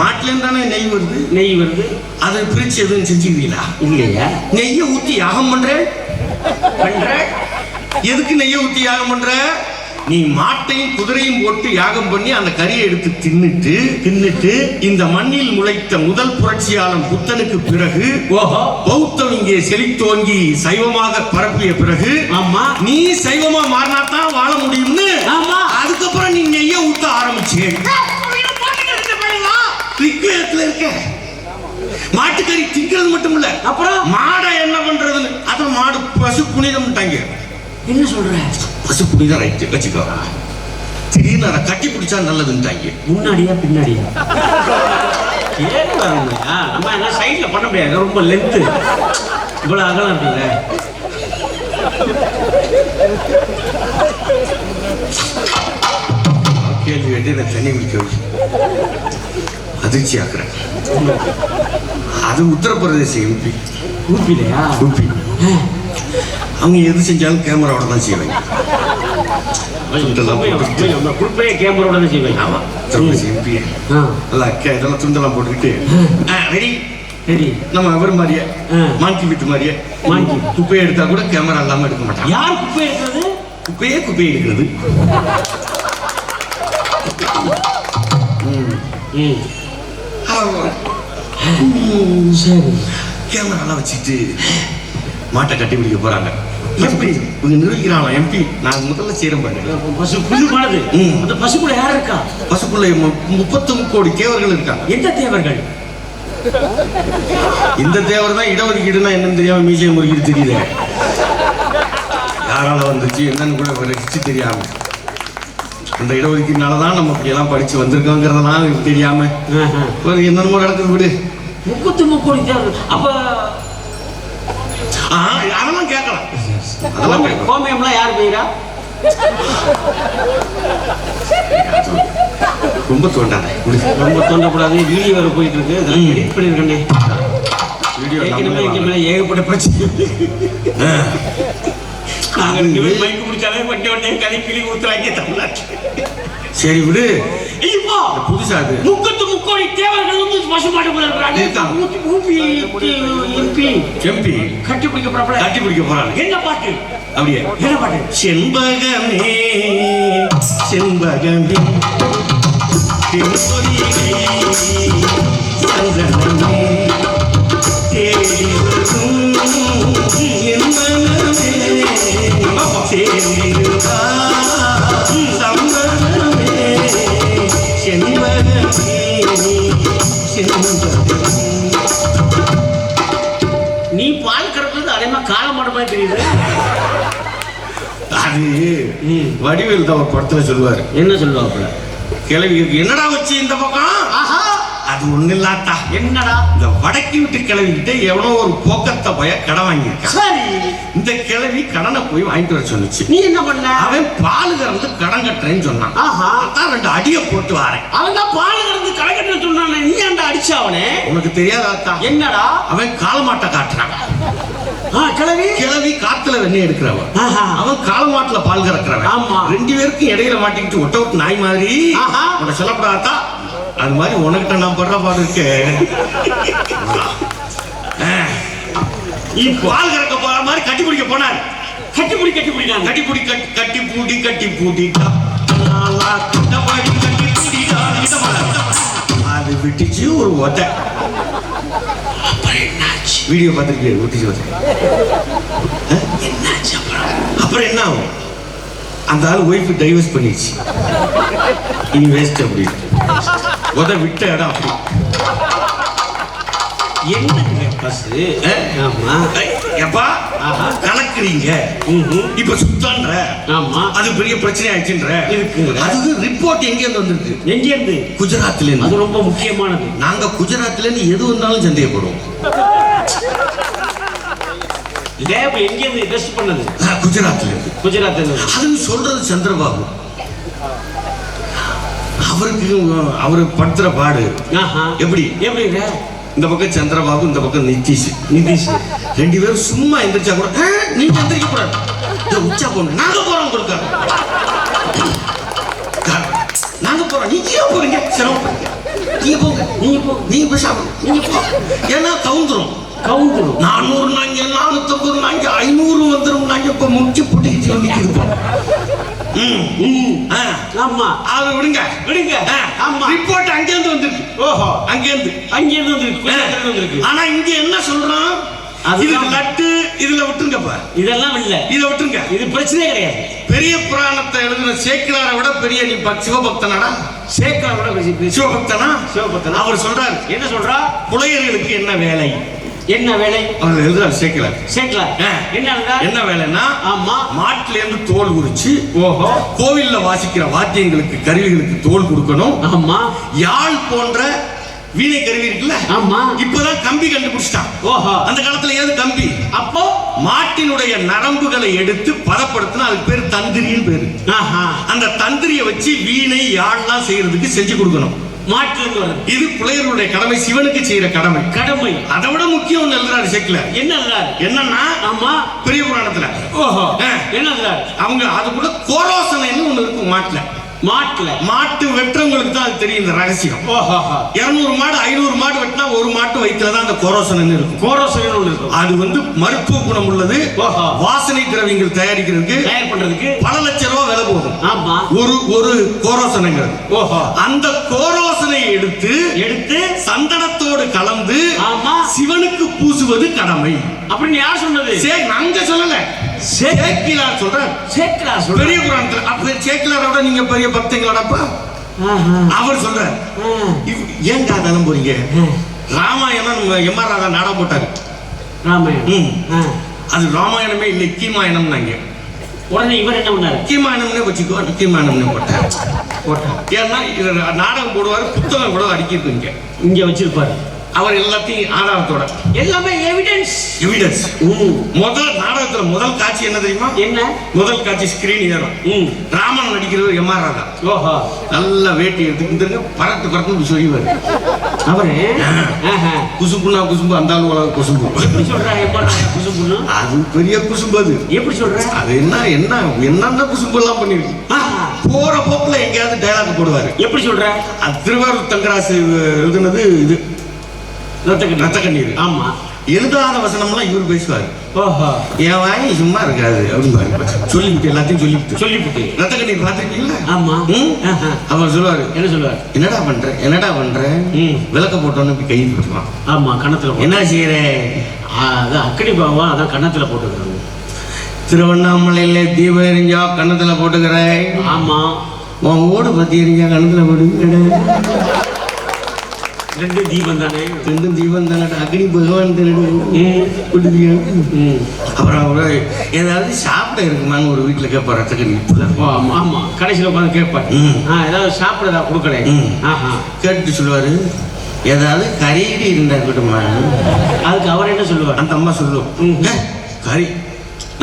மாட்டுல இருந்து தானே நெய் வருது. நெய் வருது. அதை பிரிச்சு எதுவும் செஞ்சுக்கிறீங்களா? இல்லையா. நெய்யை ஊத்தி யாகம் பண்ற. எதுக்கு நெய்யை ஊத்தி யாகம் பண்ற? நீ மாட்டையும் குதிரையும் போட்டு யாகம் பண்ணி அந்த கறியை எடுத்து தின்னுட்டு இந்த மண்ணில் முளைத்த முதல் புரட்சியாளன் புத்தனுக்கு பிறகு பௌத்தம் இங்கே செழித்தோங்கி சைவமாக பரப்பிய பிறகு நீ சைவமா மாறினாத்தான் வாழ முடியும்னு அதுக்கப்புறம் நீ நெய்ய ஊத்த ஆரம்பிச்சே. இருக்க மாட்டுக்கறி திங்கிறது மட்டும் இல்ல, அப்புறம் மாடை என்ன பண்றதுன்னு அதான் மாடு பசு புனிதம்ட்டாங்க. என்ன சொல்ற? பசு புனிதம் ரைட்டு வச்சுக்கோ. திடீர்னு அதை கட்டி பிடிச்சா நல்லதுன்ட்டாங்க. முன்னாடியா பின்னாடியா? நம்ம என்ன சைட்ல பண்ண முடியாது, ரொம்ப லென்த் இவ்வளவு அகலம் இருக்குல்ல. கேள்வி கேட்டு நான் தண்ணி குடிக்க அதிர்ச்சி ஆக்குறேன். அது உத்தரப்பிரதேச எம்பி. ஊப்பிலையா? ஊப்பி. அவங்க எது செஞ்சாலும் கேமராவோட தான் செய்வாங்க. கேமராவோட தான் செய்வாங்க. ஆமா, உத்தரப்பிரதேச எம்பி நல்லா இதெல்லாம் துண்டெல்லாம் போட்டுக்கிட்டு ரெடி ரெடி. நம்ம அவர் மாதிரியே மாங்கி விட்டு மாதிரியே மாங்கி குப்பையை எடுத்தா கூட கேமரா இல்லாம எடுக்க மாட்டாங்க. யார் குப்பை எடுக்கிறது? குப்பையை எடுக்கிறது. சரி, கேமராலாம் வச்சுட்டு மாட்டை கட்டி பிடிக்க போறாங்க. எப்படி இவங்க நிரூபிக்கிறாங்க எம்பி? நான் முதல்ல செய்யறேன் பாருங்க. பசு புது மாடுது. அந்த பசுக்குள்ள யார் இருக்கா? பசுக்குள்ள 33 கோடி தேவர்கள் இருக்காங்க. எந்த தேவர்கள்? இந்த தேவர் தான் இடஒதுக்கீடுனா என்னன்னு தெரியாம மியூசியம் முறுக்கிட்டு தெரியுது. யாரால வந்துச்சு என்னன்னு கூட ரசிச்சு தெரியாம, அந்த இடஒதுக்கீடுனாலதான் நம்ம இப்படியெல்லாம் படிச்சு வந்திருக்கோங்கிறதெல்லாம் தெரியாம ஒரு என்னென்னமோ நடக்குது. விடு. 33 கோடி தேவர்கள். அப்ப அதெல்லாம் கேட்கலாம். கோமியம்லாம் யார் போயிரா? ரொம்ப தோண்டாத. ரொம்ப தோண்டக்கூடாது. வீடியோ வேற போயிட்டு இருக்கு. எடிட் பண்ணிருக்கேன். வீடியோ ஏகப்பட்ட பிரச்சனை. மைக்கு பிடிச்சாலே வண்டி வண்டியை கலிக்கிளி ஊத்துறாங்க தமிழ்நாட்டில். சரி விடு. இப்போ புதுசா அது 33 கோடி தேவர்கள் வந்து பசுமாடு போல இருக்கிறாங்க. எம்பி கட்டி பிடிக்க போறாங்க. என்ன பாட்டு? அப்படியே என்ன பாட்டு? செண்பகமே செண்பகமே சந்தனமே தேடி வரும் என் மனமே சேர்ந்திருந்தா சந்தனமே செண்பகமே செண்பகமே. நீ பால் கறக்குறது அதே மாதிரி கால மாட்டமா தெரியுது. அது வடிவேல் தான் ஒரு படத்துல சொல்லுவாரு. என்ன சொல்லுவாப்புல? கிளவி என்னடா வச்சு இந்த பக்கம்? அது ஒண்ணு இல்லாட்டா. என்னடா? இந்த வடக்கி விட்டு கிளவிக்கிட்டு எவனோ ஒரு போக்கத்தை போய கடை வாங்கியிருக்கான். சரி, இந்த இந்த கிழவி கடனை போய் வாங்கிட்டு வர சொன்னுச்சு. நீ என்ன பண்ண? அவன் பால் கறந்து கடன் கட்டுறேன்னு சொன்னான். ஆஹா. அதான் 2 அடியை போட்டு வரேன். அவன் தான் பால் கறந்து கடன் கட்டுறேன்னு சொன்னானே, நீ ஏன்டா அடிச்ச அவனே? உனக்கு தெரியாதா? என்னடா? அவன் காலமாட்டை காட்டுறான். கிழவி கிழவி காத்துல வெண்ணெய் எடுக்கிறவன், அவன் காலமாட்டுல பால் கறக்கிறவன். ஆமா. 2 பேருக்கும் இடையில மாட்டிக்கிட்டு ஒட்ட விட்டு நாய் மாதிரி உன்னை சொல்லப்படாதா? அது மாதிரி உனக்கிட்ட நான் படுற பாடு இருக்கு. பால் கறக்க போற மாதிரி கட்டி பிடிக்க போனார். கட்டி பிடி அது விட்டுச்சு ஒரு ஒத்த. வீடியோ பார்த்துருக்கீங்க? விட்டுச்சு ஒத்த. அப்புறம் என்ன ஆகும்? அந்த ஆள் ஒய்ஃப் டைவர்ஸ் பண்ணிடுச்சு. இனி வேஸ்ட் அப்படி உத விட்ட இடம் அப்படி. என்னங்க பஸ்? ஆமா. எப்பா கலக்குறீங்க இப்ப சுத்தன்ற. ஆமா. அது பெரிய பிரச்சனை ஆயிடுச்சுன்ற இருக்குங்க. அது ரிப்போர்ட் எங்க இருந்து வந்திருக்கு? எங்க இருந்து? குஜராத்ல இருந்து. அது ரொம்ப முக்கியமானது. நாங்க குஜராத்ல இருந்து எது வந்தாலும் சந்தேகப்படுவோம். லேப் எங்க இருந்து டெஸ்ட் பண்ணது? குஜராத்ல இருந்து. குஜராத்ல இருந்து. அது சொல்றது சந்திரபாபு. அவருக்கு அவரு படுத்துற பாடு எப்படி எப்படிங்க? இந்த பக்கம் சந்திரபாபு, இந்த பக்கம் நிதிஷ். 2 பேரும் சும்மா எந்திரிச்சா கூட நீங்க எந்திரிக்க கூடாது, உச்சா போங்க, நாங்க போறோம் கொடுக்க, நாங்க போறோம், நீங்க ஏன் போறீங்க, சிரமப்படுறீங்க, நீங்க போங்க, நீங்க போய் சாப்பிடுங்க, நீங்க போ. ஏன்னா கவுந்துரும் 400 நாங்க 450 நாங்க 500 வந்துரும். நாங்க இப்ப முக்கிய போட்டு நிற்கிறோம். ஆமா. அதை விடுங்க. ஆமா. ரிப்போர்ட் அங்கேருந்து வந்திருக்கு. ஓஹோ, அங்கேருந்து வந்திருக்கு. ஆனா இங்க என்ன சொல்றோம்? இது லட்டு, இதுல விட்டுருங்கப்பா. இதெல்லாம் இல்ல, இத விட்டுருங்க. இது பிரச்சனையே கிடையாது. பெரிய புராணத்தை எழுதின சேக்கிலாரை விட பெரிய நீ சிவபக்தனாடா? சேக்கிலாரை விட சிவபக்தனா? சிவபக்தனா. அவர் சொல்றாரு. என்ன சொல்றா? புலையர்களுக்கு என்ன வேலை? என்ன வேலை? அவர் எழுதுறாரு சேக்கிலார். என்ன வேலைன்னா, ஆமா, மாட்டுல இருந்து தோல் உரிச்சு, ஓஹோ, கோவில்ல வாசிக்கிற வாத்தியங்களுக்கு கருவிகளுக்கு தோல் கொடுக்கணும். ஆமா. யாழ் போன்ற வீணை கருவி இருக்குல்ல, ஆமா, இப்பதான் கம்பி கண்டுபிடிச்சிட்டான். ஓஹோ, அந்த காலத்துல ஏது கம்பி? அப்போ மாட்டினுடைய நரம்புகளை எடுத்து பதப்படுத்தினா அதுக்கு பேரு தந்திரின்னு பேரு. அந்த தந்திரியை வச்சு வீணை யாழ்லாம் செய்யறதுக்கு செஞ்சு கொடுக்கணும். மாட்டிலிருந்து வருது. இது புலையர்களுடைய கடமை, சிவனுக்கு செய்யற கடமை. அதை விட முக்கியம் ஒண்ணு எழுதுறாரு சேக்கிலார். என்ன எழுதுறாரு? என்னன்னா, ஆமா, பெரிய புராணத்துல. ஓஹோ, என்ன எழுதுறாரு? அவங்க அதுக்குள்ள கோரோசனைன்னு ஒண்ணு இருக்கும் மாட்டு வெட்டுறவங்களுக்கு தான் அது தெரியும், இந்த ரகசியம். 200 மாடு 500 மாடு வெட்டினா ஒரு மாட்டு வயிற்றுல தான் அந்த கோரோசனை இருக்கும். அது வந்து மருத்துவ குணம் உள்ளது. வாசனை திரவியங்கள் தயார் பண்றதுக்கு பல லட்சம் ரூபாய் விலை போகும். ஆமா, ஒரு கோரோசனைங்கிறது. அந்த கோரோசனையை எடுத்து சந்தனத்தோடு கலந்து, ஆமா, சிவனுக்கு பூசுவது கடமை. அப்படின்னு யார் சொன்னது? நாங்க சொல்லல, சேக்கிலார் சொல்றார். பெரிய புராணத்துல. அப்ப சேக்கிலாரோட நீங்க பெரிய பக்தங்களாடப்பா. அவர் சொல்றார். ஏன் காதலும் போறீங்க? ராமாயணம் எம்.ஆர். ராதா நாடகம் போட்டாரு. ராமாயணம் அது ராமாயணமே இல்லை, கீமாயணம். நாங்க உடனே இவர் என்ன பண்ணாரு? கீமாயணம்னே வச்சுக்கோ, கீமாயணம்னு போட்டார். ஏன்னா நாடகம் போடுவாரு, புத்தகம் கூட அடிக்கிருக்கு இங்க வச்சிருப்பாரு. அவர் எல்லாத்தையும் ஆதாரத்தோட, எல்லாமே எவிடன்ஸ். முதல் நாடகத்துல முதல் காட்சி என்ன தெரியுமா? என்ன முதல் காட்சி? ஸ்கிரீன் ஏறும். ராமன் நடிக்கிறது எம்.ஆர். ராதா. ஓஹோ, நல்ல வேட்டி எடுத்துக்கிட்டு பறந்து சொல்லிவாரு. அவரு குசும்பு அந்த ஆளு குசும்பு. எப்படி சொல்றாங்க? குசும்புன்னு அது பெரிய குசும்பு. அது எப்படி சொல்ற? அது என்னென்ன குசும்பு எல்லாம் பண்ணிருக்கு. போற போக்குல எங்கேயாவது டயலாக் போடுவாரு. எப்படி சொல்ற? அது திருவாரூர் தங்கராசு எழுதுனது. இது ரத்த கண்ணீர். ஆமா, எழுதாத வசனம்லாம் இவர் பேசுவார். ஓஹோ, என் வாய் சும்மா இருக்காது அப்படின்னு சொல்லிவிட்டு எல்லாத்தையும் சொல்லிவிட்டு ரத்த கண்ணீர் பார்த்துருக்கீங்களா? ஆமா. அவர் சொல்லுவாரு. என்ன சொல்லுவார்? என்னடா பண்ற விளக்க போட்டோன்னு கை போட்டுருவான். ஆமா, கணத்துல என்ன செய்யறேன்? அதான் அக்கடி பாவா, அதான் கண்ணத்துல போட்டுக்கிறாங்க. திருவண்ணாமலையில தீபம் எரிஞ்சா கண்ணத்துல போட்டுக்கிறேன். ஆமா, உன் ஓடு பத்தி எரிஞ்சா கண்ணத்துல போட்டுக்கிறேன். ரெண்டும் தீபம் தானே. அக்னி பகவான் தானே. அப்புறம் ஏதாவது சாப்பிட இருக்குமான்னு ஒரு வீட்டுல கேட்பாரு. ரத்தக்கண்ணி. ஆமா, கடைசியில் உட்காந்து கேட்பாரு. ஏதாவது சாப்பிட கொடுக்கல. கேட்டுட்டு சொல்லுவாரு, ஏதாவது கறி இருந்தா இருக்கட்டுமா. அதுக்கு அவர் என்ன சொல்லுவார்? அந்த அம்மா சொல்லுவோம், கறி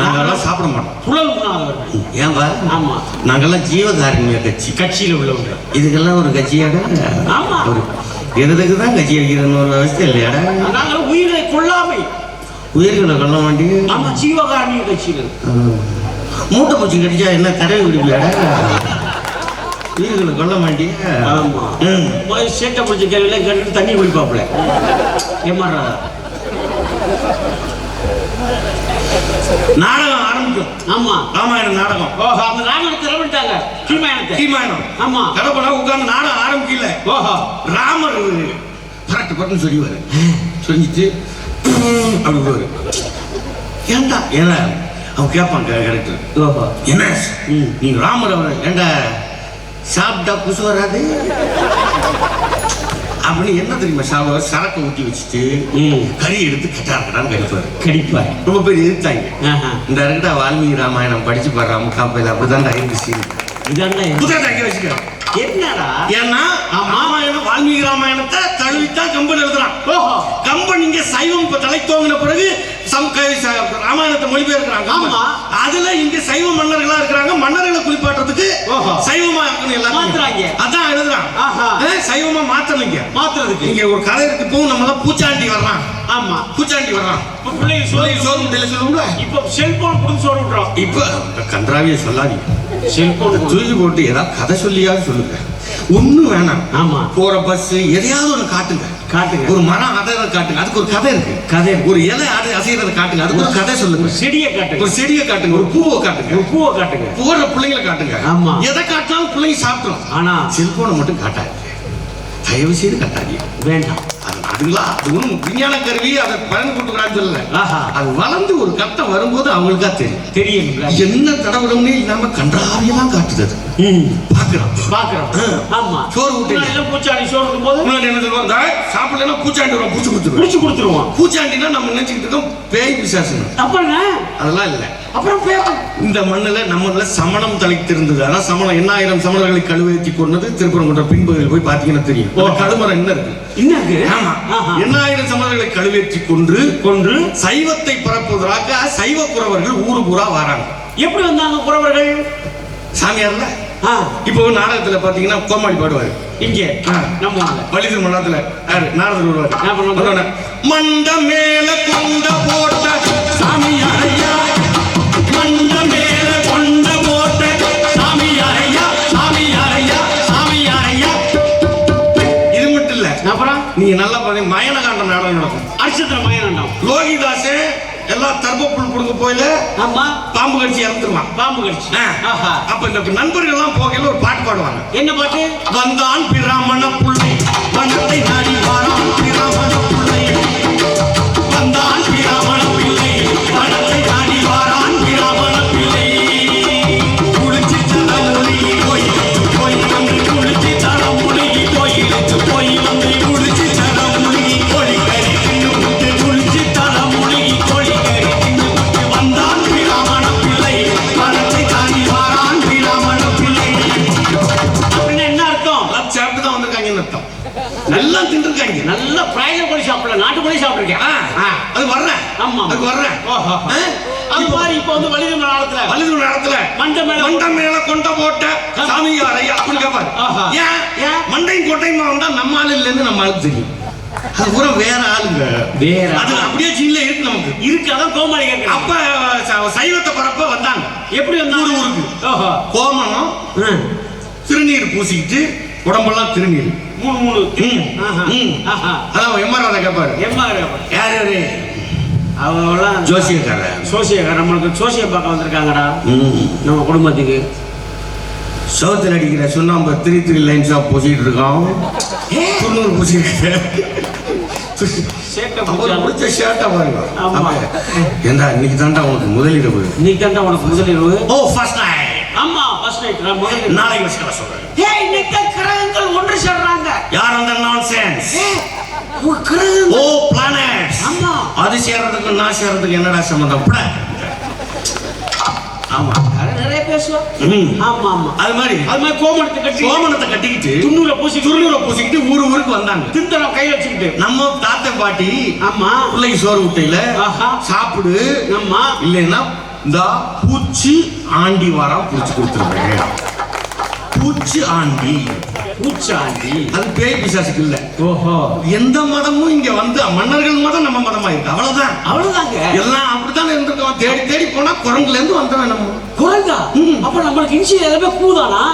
நாங்கெல்லாம் சாப்பிட மாட்டோம். புலல் குணாதவர்கள். ஏன்பா? ஆமா. நாங்கெல்லாம் ஜீவகாருண்ய கட்சி. கட்சியில உள்ளவங்க. இதுக்கெல்லாம் ஒரு கட்சியாடா? ஆமா. ஒரு எதுக்கு தான் கட்சி வைக்கிறன்னு ஒரு அவசியம் இல்லையாடா? நாங்கள் உயிரை கொள்ளாமை. உயிர்களை கொள்ள வேண்டி. ஆமா, ஜீவகாருண்ய கட்சியில். மூட்டை பூச்சி கடிச்சா என்ன தடவை விடுவியாடா? உயிர்களை கொள்ள வேண்டி. ஆமா. சேட்டை பிடிச்ச கேள்வியில கேட்டு தண்ணி குடிப்பாப்புல. ஏமாறா நாடகம் ஆரம்பிக்கும். ஆமா, ராமாயணம் நாடகம். ஓஹோ, அந்த ராமாயணத்தை ரவிட்டாங்க. கீமாயணம் ஆமா. கடப்படா உட்கார்ந்து நாடகம் ஆரம்பிக்கல. ஓஹோ, ராமர் பரட்டு பரட்டுன்னு சொல்லிவாரு. சொல்லிட்டு அப்படி விடுவாரு. ஏன்டா? ஏன்னா அவன் கேட்பான் கரெக்டர். ஓஹோ, என்ன நீங்க ராமர் அவர் ஏண்டா சாப்பிட்டா குசு வராது அப்படின்னு என்ன தெரியுமா? சரக்கு ஊற்றி வச்சுட்டு கறி எடுத்து கட்டான்னு கடிப்பாரு. ரொம்ப பேர் எதிர்த்தாங்க. இந்த இருக்கா வால்மீகி ராமாயணம் படிச்சு பாரு காப்பையில் அப்படிதான் இருந்துச்சு. புத்தகத்தை அங்கே வச்சுக்க. என்னடா? ஏன்னா ராமாயணம் வால்மீகி ராமாயணத்தை தழுவித்தான் கம்பன் எழுதுறான். ஓஹோ, கம்பன் இங்க சைவம் இப்ப தலை தோங்கின பிறகு ராமாயணத்தை மொழிபெயர்க்கிறாங்க. ஆமா. அதுல இங்க சைவ மன்னர்களா இருக்கிறாங்க. மன்னர்களை குளிப்பாட்டுறதுக்கு சைவமா மாத்துறாங்க. அதான் எழுதுறான். சைவமா மாத்தணுங்க. மாத்துறதுக்கு இங்க ஒரு கதை இருக்கு. இப்போ நம்ம தான் பூச்சாண்டி வர்றான். ஆமா, பூச்சாண்டி வர்றான். இப்ப பிள்ளைங்க சோறு முட்டையில சொல்லுவோம்ல. இப்ப செல்போன் கொடுத்து சோறு விட்டுறோம். இப்ப கன்றாவிய சொல்லாதீங்க. செல்போன் தூக்கி போட்டு ஏதாவது கதை சொல்லியாவது சொல்லுங்க. ஒண்ணும் வேணாம். ஆமா, போற பஸ் எதையாவது ஒண்ணு காட்டுங்க. ஒரு மரம் அதை காட்டுங்க. அதுக்கு ஒரு கதை இருக்கு. கதை. ஒரு இலை அசைறதை காட்டுங்க. அதுக்கு ஒரு கதை சொல்லுங்க. செடியை காட்டுங்க. ஒரு செடியை காட்டுங்க. ஒரு பூவை காட்டுங்க. ஒரு பூவை காட்டுங்க. போற பிள்ளைங்களை காட்டுங்க. ஆமா. எதை காட்டினாலும் பிள்ளைங்க சாப்பிடும். ஆனா செல்போனை மட்டும் காட்டாது. தயவு செய்து காட்டாதீங்க. வேண்டாம். அதுங்களா அது ஒன்றும் விஞ்ஞான கருவி அதை பயந்து கொடுக்குறான்னு சொல்லல. ஆஹா, அது வளர்ந்து ஒரு கட்டம் வரும்போது அவங்களுக்கா தெரியும். என்ன தடவிடம்னே இல்லாம கன்றாவியெல்லாம் காட்டுது. பாக்குறோம். ஆமா, சோறு ஊட்டி பூச்சாண்டி சோறு இருக்கும் போது என்ன சொல்லுவோம்? சாப்பிடலாம் பூச்சாண்டி வரும். பூச்சி கொடுத்துருவோம். பூச்சாண்டினா நம்ம நினைச்சுக்கிட்டு இருக்கோம் பேய் பிசாசுன்னு. அப்பங்க அதெல்லாம் இல்ல. அப்புறம் இந்த மண்ணுல நம்மள சமணம் தலைத்திருந்தது. அதான் சமணம் 8000 சமணர்களை கழுவேற்றி கொண்டது திருப்பரங்குன்றம் பின்பகுதியில் போய் பாத்தீங்கன்னா தெரியும். கழுமரம் என்ன இருக்கு? ஆமா, 8000 சமணர்களை கழுவேற்றி கொன்று சைவத்தை பரப்புவதற்காக சைவ குறவர்கள் ஊரு பூரா வராங்க. எப்படி வந்தாங்க குறவர்கள்? சாமியார்ல இப்போ நாடகத்துல பாத்தீங்கன்னா கோமாளி பாடுவாரு. இங்கே நம்ம வள்ளிதர் மண்டலத்துல நாரதர் வருவாரு. மண்ட மேல கொண்ட போட்ட சாமியாரையா, மண்ட மேல கொண்ட போட்ட சாமியாரையா, சாமியாரையா, சாமியாரையா. இது மட்டும் இல்ல. அப்புறம் நீங்க நல்லா பாத்தீங்க மயனகாண்ட நாடகம் நடக்கும். அரிசத்திர மயனகாண்டம். லோகிதாசே எல்லாம் தர்பப்புல் கொடுக்க போயில ஆமா பாம்பு கடிச்சு இறந்துருவான். பாம்பு கடிச்சு. அப்ப இந்த நண்பர்கள் எல்லாம் போகையில ஒரு பாட்டு பாடுவாங்க. என்ன பாட்டு? வந்தான் பிராமண புள்ளை வனத்தை நாடி வாரான் பிராமண புள்ளை, வந்தான் பிராமண பிள்ளை வனத்தை நாடி வாரான் பிராமண பிள்ளை, குளிச்சு தலமுழுகி போய் வந்து குளிச்சு தலமுழுகி கோயிலுக்கு போய் வந்து குளிச்சு தலமுழுகி கோழி கறி தின்னு குளிச்சு தலமுழுகி கோழி கறி தின்னு வந்தான் பிராமண பிள்ளை வனத்தை தாண்டி வாரான் பிராமண பிள்ளை. அப்படின்னு என்ன அர்த்தம்? சாப்பிட்டு தான் வந்திருக்காங்கன்னு அர்த்தம். நல்லா தின்றுருக்காங்க. நல்ல பிராய்லர் கோழி சாப்பிடல, நாட்டுக்கோழி சாப்பிட்டுருக்கேன். அது வர்றேன். ஆமா, அது வர்றேன். அது மாதிரி இப்ப வந்து வள்ளிதர் நாடகத்துல மண்டை மேல கொண்ட போட்ட சாமியாரையா அப்படின்னு கேட்பாரு. ஏன் மண்டையும் கொட்டையும் வந்தா நம்ம ஆளு இல்லைன்னு நம்ம ஆளுக்கு தெரியும். அது பூரா வேற ஆளுங்க. வேற அது அப்படியே சீன்ல இருக்கு. நமக்கு இருக்கு. அதான் கோமாளி கேட்க. அப்ப சைவத்தை பரப்ப வந்தாங்க. எப்படி வந்தாங்க? ஊருக்கு கோமணம் திருநீர் பூசிக்கிட்டு உடம்பெல்லாம் திருநீர் மூணு. அதான் எம்ஆர் ராதா கேட்பாரு. யார் யாரு? அவங்களாம் ஜோசியக்காரர். நம்மளுக்கு ஜோசிய பார்க்க வந்திருக்காங்கடா நம்ம குடும்பத்துக்கு. சவுத்தில் அடிக்கிற சுண்ணாம்பு 3 லைன்ஸா பூசிட்டு இருக்கோம். துண்ணூறு பூசிட்டு முடிச்ச ஷர்ட்டா பாருங்க. ஏண்டா இன்னைக்கு தாண்டா உனக்கு முதலிரவு. ஓ ஃபர்ஸ்ட் நைட். ஆமா ஃபர்ஸ்ட் நைட். நாளைக்கு வச்சுக்கலாம் சொல்றேன். இன்னைக்கு கிரகங்கள் ஒன்று சேர்றாங்க. யார் அந்த நான்சென்ஸ்? ஓ பிளானட்ஸ். ஆமா, அது சேர்றதுக்கு நான் சேர்றதுக்கு என்னடா சம்பந்தம்? ஆமா, நிறைய பேசுவோம். ஆமா ஆமா, அது மாதிரி கோமணத்தை கட்டிக்கிட்டு துண்ணூரை பூசிக்கிட்டு ஊருக்கு வந்தாங்க. திண்டனம் கையில வச்சுக்கிட்டு நம்ம தாத்தா பாட்டி ஆமா பிள்ளைக்கு சோறு ஊட்டையில சாப்பிடு ஆமா இல்லைன்னா இந்த பூச்சி ஆண்டி வாரா புடிச்சு கொடுத்துருவேன். பூச்சி ஆண்டி, பூச்சாண்டி அது பேய் பிசாசுக்கு இல்ல. ஓஹோ, எந்த மதமும் இங்க வந்து மன்னர்கள் மதம் நம்ம மதமா இருக்கு, அவ்வளவுதான். அவ்வளவுதாங்க. எல்லாம் அப்படித்தானே இருந்திருக்கோம். தேடி தேடி போனா குரங்குல இருந்து வந்தவன் நம்ம. குரங்கா? அப்ப நம்மளுக்கு இன்சியல் எல்லாமே பூதானா?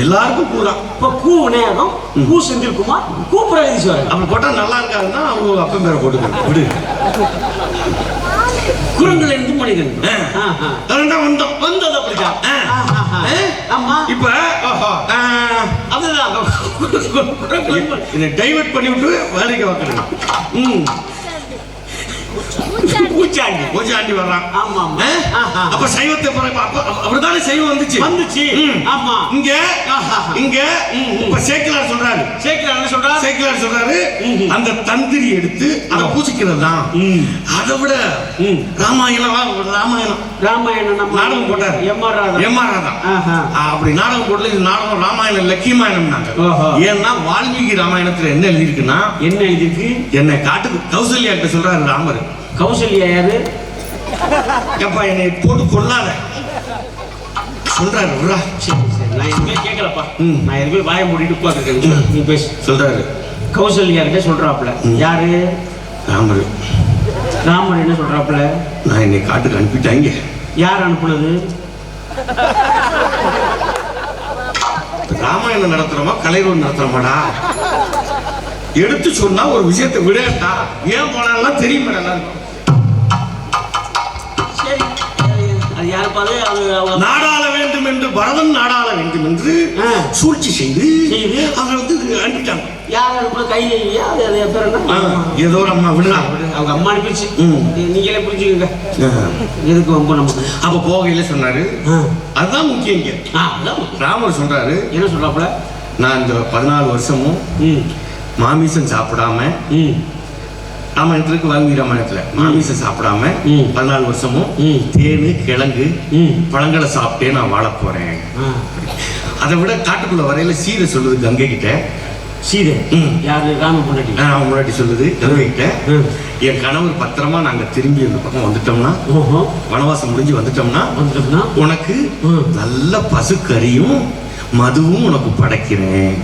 எல்லாருக்கும் பூதான். இப்ப பூ நேரம் பூ செஞ்சிருக்குமா? பூ பிரகதீஸ்வரர் அப்படி போட்டா நல்லா இருக்காதுன்னா அவங்க அப்பன் பேரை போட்டுக்க விடு. குரங்குல இருந்து மனிதன் வந்தோம் வந்தது அப்படிதான். ஆமா. இப்ப அதுதான் என்னை டைவர்ட் பண்ணி விட்டு வேலைக்கு வைக்கணும். பூச்சாண்டி பூச்சாண்டி வர்றான். ஆமா. அப்ப சைவத்தை அப்படித்தானே சைவம் வந்துச்சு. ஆமா. இங்க இப்ப சேக்கிலார் சொல்றாரு. சேக்கிலார் சொல்றாரு அந்த தந்திரி எடுத்து அதை பூசிக்கிறது தான். அதை விட ராமாயணம் நாடகம் போட்டாரு. எம்ஆர் ராதா அப்படி நாடகம் போடல. இது நாடகம் ராமாயணம் லக்கியமாயணம். ஏன்னா வால்மீகி ராமாயணத்துல என்ன எழுதிருக்குன்னா, என்ன எழுதிருக்கு? என்னை காட்டுக்கு கௌசல்யா கிட்ட சொல்றாரு ராமர். கௌசல்யா யாரு? எப்பா என்னை போட்டு கொள்ளாத சொல்றாரு. நான் எதுவுமே கேட்கலப்பா. நான் எதுவுமே வாயை மூடிட்டு உட்காந்துருக்கேன். நீ பேசு. சொல்றாரு கௌசல்யா கிட்ட சொல்றாப்ல. யாரு? ராமர். ராமர் என்ன சொல்றாப்ல? நான் என்னை காட்டுக்கு அனுப்பிட்டாங்க. யார் அனுப்புனது? ராமாயணம் நடத்துறோமா கலைவன் நடத்துறோமாடா? எடுத்து சொன்னா ஒரு விஷயத்தை விடட்டா. ஏன் போனாலும் தெரியும் எல்லாருக்கும். சரி, அது யாருப்பாது? நாடாள வேண்டும் என்று பரதன் நாடாள வேண்டும் என்று சூழ்ச்சி செய்து அவங்க வந்து அனுப்பிட்டாங்க. யார் அனுப்புன? கையிலேயா? அது பேர் என்ன? ஏதோ ஒரு அம்மா விடலாம். அவங்க அம்மா அனுப்பிச்சு. நீங்களே புரிஞ்சுக்கங்க எதுக்கு ரொம்ப நமக்கு. அப்ப போகையில சொன்னாரு. அதுதான் முக்கியம். இங்க ராமர் சொல்றாரு. என்ன சொல்றாப்புல? நான் இந்த 14 வருஷமும் மாமிசம் சாப்பிடாம, ராமாயணத்துக்கு வால்மீகி ராமாயணத்துல மாமிசம் சாப்பிடாம 14 வருஷமும் தேனு கிழங்கு பழங்களை சாப்பிட்டே நான் வாழ போறேன். அதை விட காட்டுக்குள்ள வரையில சீதை சொல்லுது கங்கை கிட்ட. சீதை யாரு? ராம முன்னாடி. முன்னாடி சொல்லுது கங்கை கிட்ட, என் கணவர் பத்திரமா நாங்க திரும்பி இந்த பக்கம் வந்துட்டோம்னா, வனவாசம் முடிஞ்சு வந்துட்டோம்னா உனக்கு நல்ல பசுக்கறியும் மதுவும் உனக்கு படைக்கிறேன்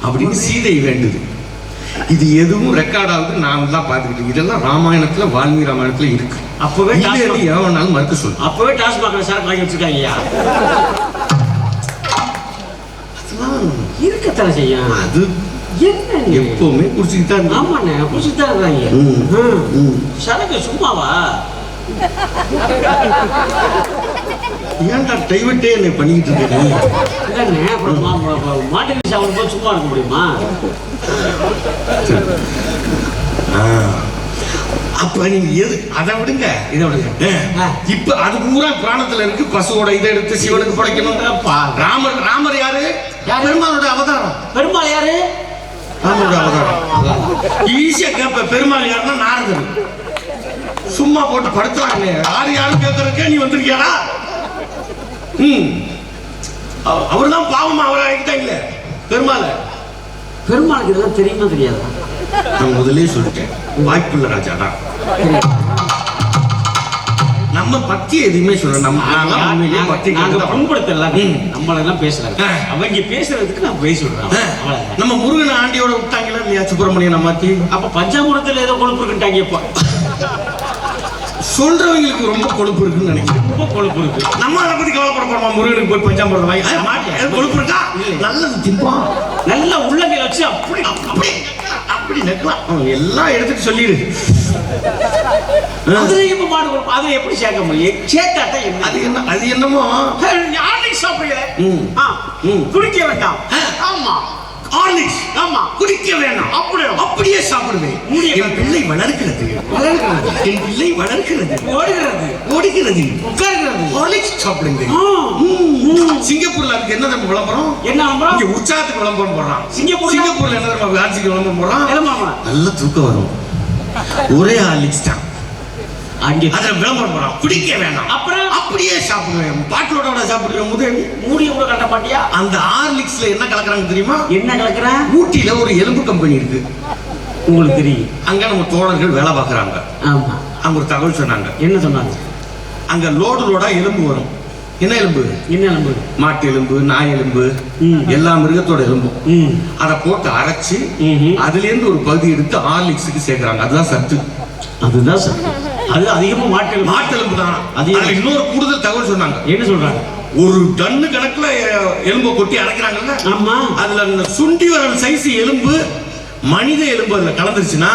அப்படின்னு சீதை வேண்டுது. இது எதுவும் ரெக்கார்ட் ஆகுது. நான் தான் பார்த்துக்கிட்டு இதெல்லாம் ராமாயணத்துல வால்மீகி ராமாயணத்துல இருக்கு. அப்பவே எவனாலும் மறுக்க சொல்லு. அப்பவே டாஸ்மாக் சரக்கு வாங்கி வச்சிருக்காங்க. இருக்கத்தானே செய்யும். அது என்ன எப்பவுமே குடிச்சுக்கிட்டு தான். ஆமாண்ணே, குடிச்சுட்டு தான் இருக்காங்க. சரக்கு சும்மாவா? ஏன்டா டைவர்ட்டே என்னை பண்ணிக்கிட்டு இருக்கேன்? மாட்டு சாப்பிடும் போது சும்மா இருக்க முடியுமா? அப்ப நீங்க எது அதை விடுங்க, இதை விடுங்க. இப்ப அது பூரா பிராணத்துல இருக்கு. பசுவோட இதை எடுத்து சிவனுக்கு படைக்கணும். ராமர் யாரு? பெருமாளோட அவதாரம். பெருமாள் யாரு? ராமரோட அவதாரம். ஈஸியா கேட்ப. பெருமாள் யாருன்னா நாரதர். சும்மா போட்டு படுத்துறாங்க. யாரும் கேட்கறதுக்கே நீ வந்திருக்கியாடா? அவர்தான் பாவமா அவரை ஆகிட்டாங்களே பெருமாள். பெருமாளுக்கு இதெல்லாம் தெரியுமா தெரியாதா? நான் முதலே சொல்லிட்டேன், வாய்ப்புள்ள ராஜாடா. நம்ம பத்தி எதுவுமே சொல்ல. நம்மளெல்லாம் பேசுறாங்க. அவங்க பேசுறதுக்கு நான் பேச சொல்றேன். நம்ம முருகன் ஆண்டியோட விட்டாங்களா இல்லையா? சுப்பிரமணியன் மாத்தி. அப்ப பஞ்சாமுரத்துல ஏதோ கொழுப்பு இருக்குட்டாங்க. இப்ப சொல்றவங்களுக்கு ரொம்ப கொழுப்பு இருக்குன்னு நினைக்கிறேன். ரொம்ப கொழுப்பு இருக்கு. நம்ம அதை பத்தி கவலைப்பட போறோமா? முருகனுக்கு போய் பஞ்சாமிரதம் வாங்கி கொழுப்பு இருக்கா? நல்லது திம்பான். நல்ல உள்ளங்கை வச்சு அப்படி அப்படி அப்படி நெக்கலாம். எல்லாம் எடுத்துட்டு சொல்லிடு. அதுல இப்ப மாடு கொடுப்போம். அதை எப்படி சேர்க்க முடியும்? சேர்த்தாட்ட என்ன? அது என்ன? அது என்னமோ ஹார்லிக்ஸ் சாப்பிடுங்க. குடிக்க வேண்டாம். ஆமா, ஹார்லிக்ஸ். ஆமா, குடிக்க வேண்டாம். அப்படியே சாப்பிடுவேன். என் பிள்ளை வளர்க்கிறது. என் பிள்ளை வளர்க்கிறது. ஓடுகிறது. உட்கார்கிறது. ஹார்லிக்ஸ் சாப்பிடுங்க. சிங்கப்பூர்ல அதுக்கு என்ன நம்ம விளம்பரம்? என்ன விளம்பரம்? இங்க உற்சாகத்துக்கு விளம்பரம் போடுறான். சிங்கப்பூர்ல என்ன நம்ம வியாதிக்கு விளம்பரம் போடுறான்? நல்ல தூக்கம் வரும். ஒரே ஹார்லிக்ஸ் தான். அங்கே அதை விளம்பரம் போடுறான். குடிக்க வேண்டாம். அப்புறம் அப்படியே சாப்பிடுவேன். பாட்டிலோட சாப்பிடுவேன். முதல் மூடிய கூட கட்ட மாட்டியா? அந்த ஹார்லிக்ஸ்ல என்ன கலக்குறாங்க தெரியுமா? என்ன கலக்குறான்? ஊட்டியில ஒரு எலும்பு கம்பெனி இருக்கு. உங்களுக்கு தெரியும். அங்க நம்ம தோழர்கள் வேலை பார்க்குறாங்க. ஆமா. அங்க ஒரு தகவல் சொன்னாங்க. என்ன சொன்னாங்க? அங்க லோடா எலும்பு வரும். என்ன எலும்பு? என்ன எலும்பு? மாட்டு எலும்பு, நாய் எலும்பு, எல்லா மிருகத்தோட எலும்பும் அதை போட்டு அரைச்சு அதுல இருந்து ஒரு பகுதி எடுத்து ஹார்லிக்ஸுக்கு சேர்க்கிறாங்க. அதுதான் சத்து. அதுதான் சத்து. அது அதிகமா மாட்டு எலும்பு தான். அது இன்னொரு கூடுதல் தகவல் சொன்னாங்க. என்ன சொல்றாங்க? ஒரு டன்னு கணக்குல எலும்பை கொட்டி அரைக்கிறாங்கல்ல. ஆமா. அதுல சுண்டி வர சைஸ் எலும்பு மனித எலும்பு அதுல கலந்துருச்சுன்னா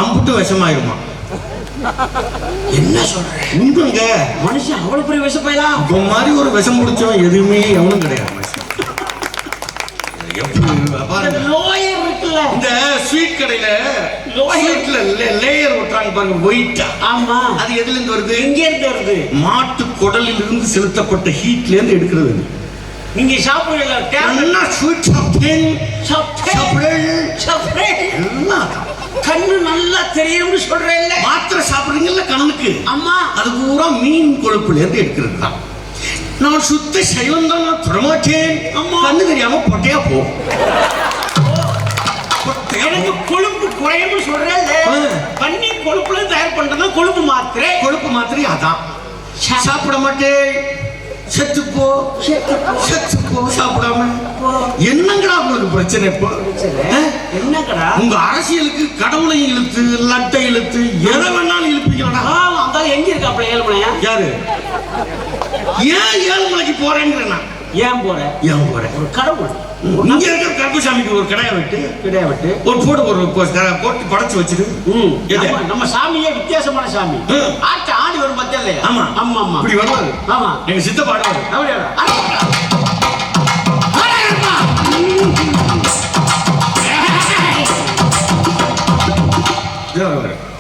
அம்புட்டு விஷமாயிருமா. என்ன சொல்ற? உண்டுங்க. மனுஷன் அவ்வளவு பெரிய விஷம் போயலாம். இப்போ மாதிரி ஒரு விஷம் முடிச்சவன் எதுவுமே எவனும் கிடையாது. இந்த ஸ்வீட் கடையில லேயர் ஒட்டுறாங்க பாருங்க, ஒயிட்டா. ஆமா. அது எதுல இருந்து வருது? எங்க இருந்து வருது? மாட்டு குடலில் இருந்து செலுத்தப்பட்ட ஹீட்ல இருந்து எடுக்கிறது. நீங்க சாப்பிடல ஸ்வீட் கண்ணு நல்லா தெரியும்னு சொல்றேன். மாத்திரை சாப்பிடுறீங்கல்ல கண்ணுக்கு. அம்மா. அது பூரா மீன் கொழுப்புல இருந்து எடுக்கிறது தான். நான் சுத்த சைவம் தான், நான் தொடமாட்டேன். கண்ணு தெரியாம பொட்டையா போ. எனக்கு கொழுப்பு குறையும் சொல்றேன். பன்னீர் கொழுப்புல தயார் பண்றது கொழுப்பு மாத்திரை. கொழுப்பு மாத்திரை அதான் சாப்பிட மாட்டேன். செத்துப்போ சாப்பிடாம என்னங்கடா உங்களுக்கு பிரச்சனை? இப்போ என்னங்கடா உங்க அரசியலுக்கு கடவுளையும் இழுத்து லட்டை இழுத்து எதை வேணாலும் இழுப்பீங்களா? அந்தாலும் எங்க இருக்காப்ல ஏழுமலையா? யாரு? ஏன் ஏழுமலைக்கு போறேங்கிறேன் நான். ஏன் போறேன்? ஒரு கடவுள் இங்க இருக்கிற கருப்புசாமிக்கு ஒரு கடையை விட்டு ஒரு போட்டு படைச்சு வச்சிரு. நம்ம சாமியே வித்தியாசமான சாமி. ஆடி வரும் பத்தியா இல்லையா? ஆமா ஆமா ஆமா. இப்படி வருவாரு. ஆமா. எங்க சித்த பாடுவாரு.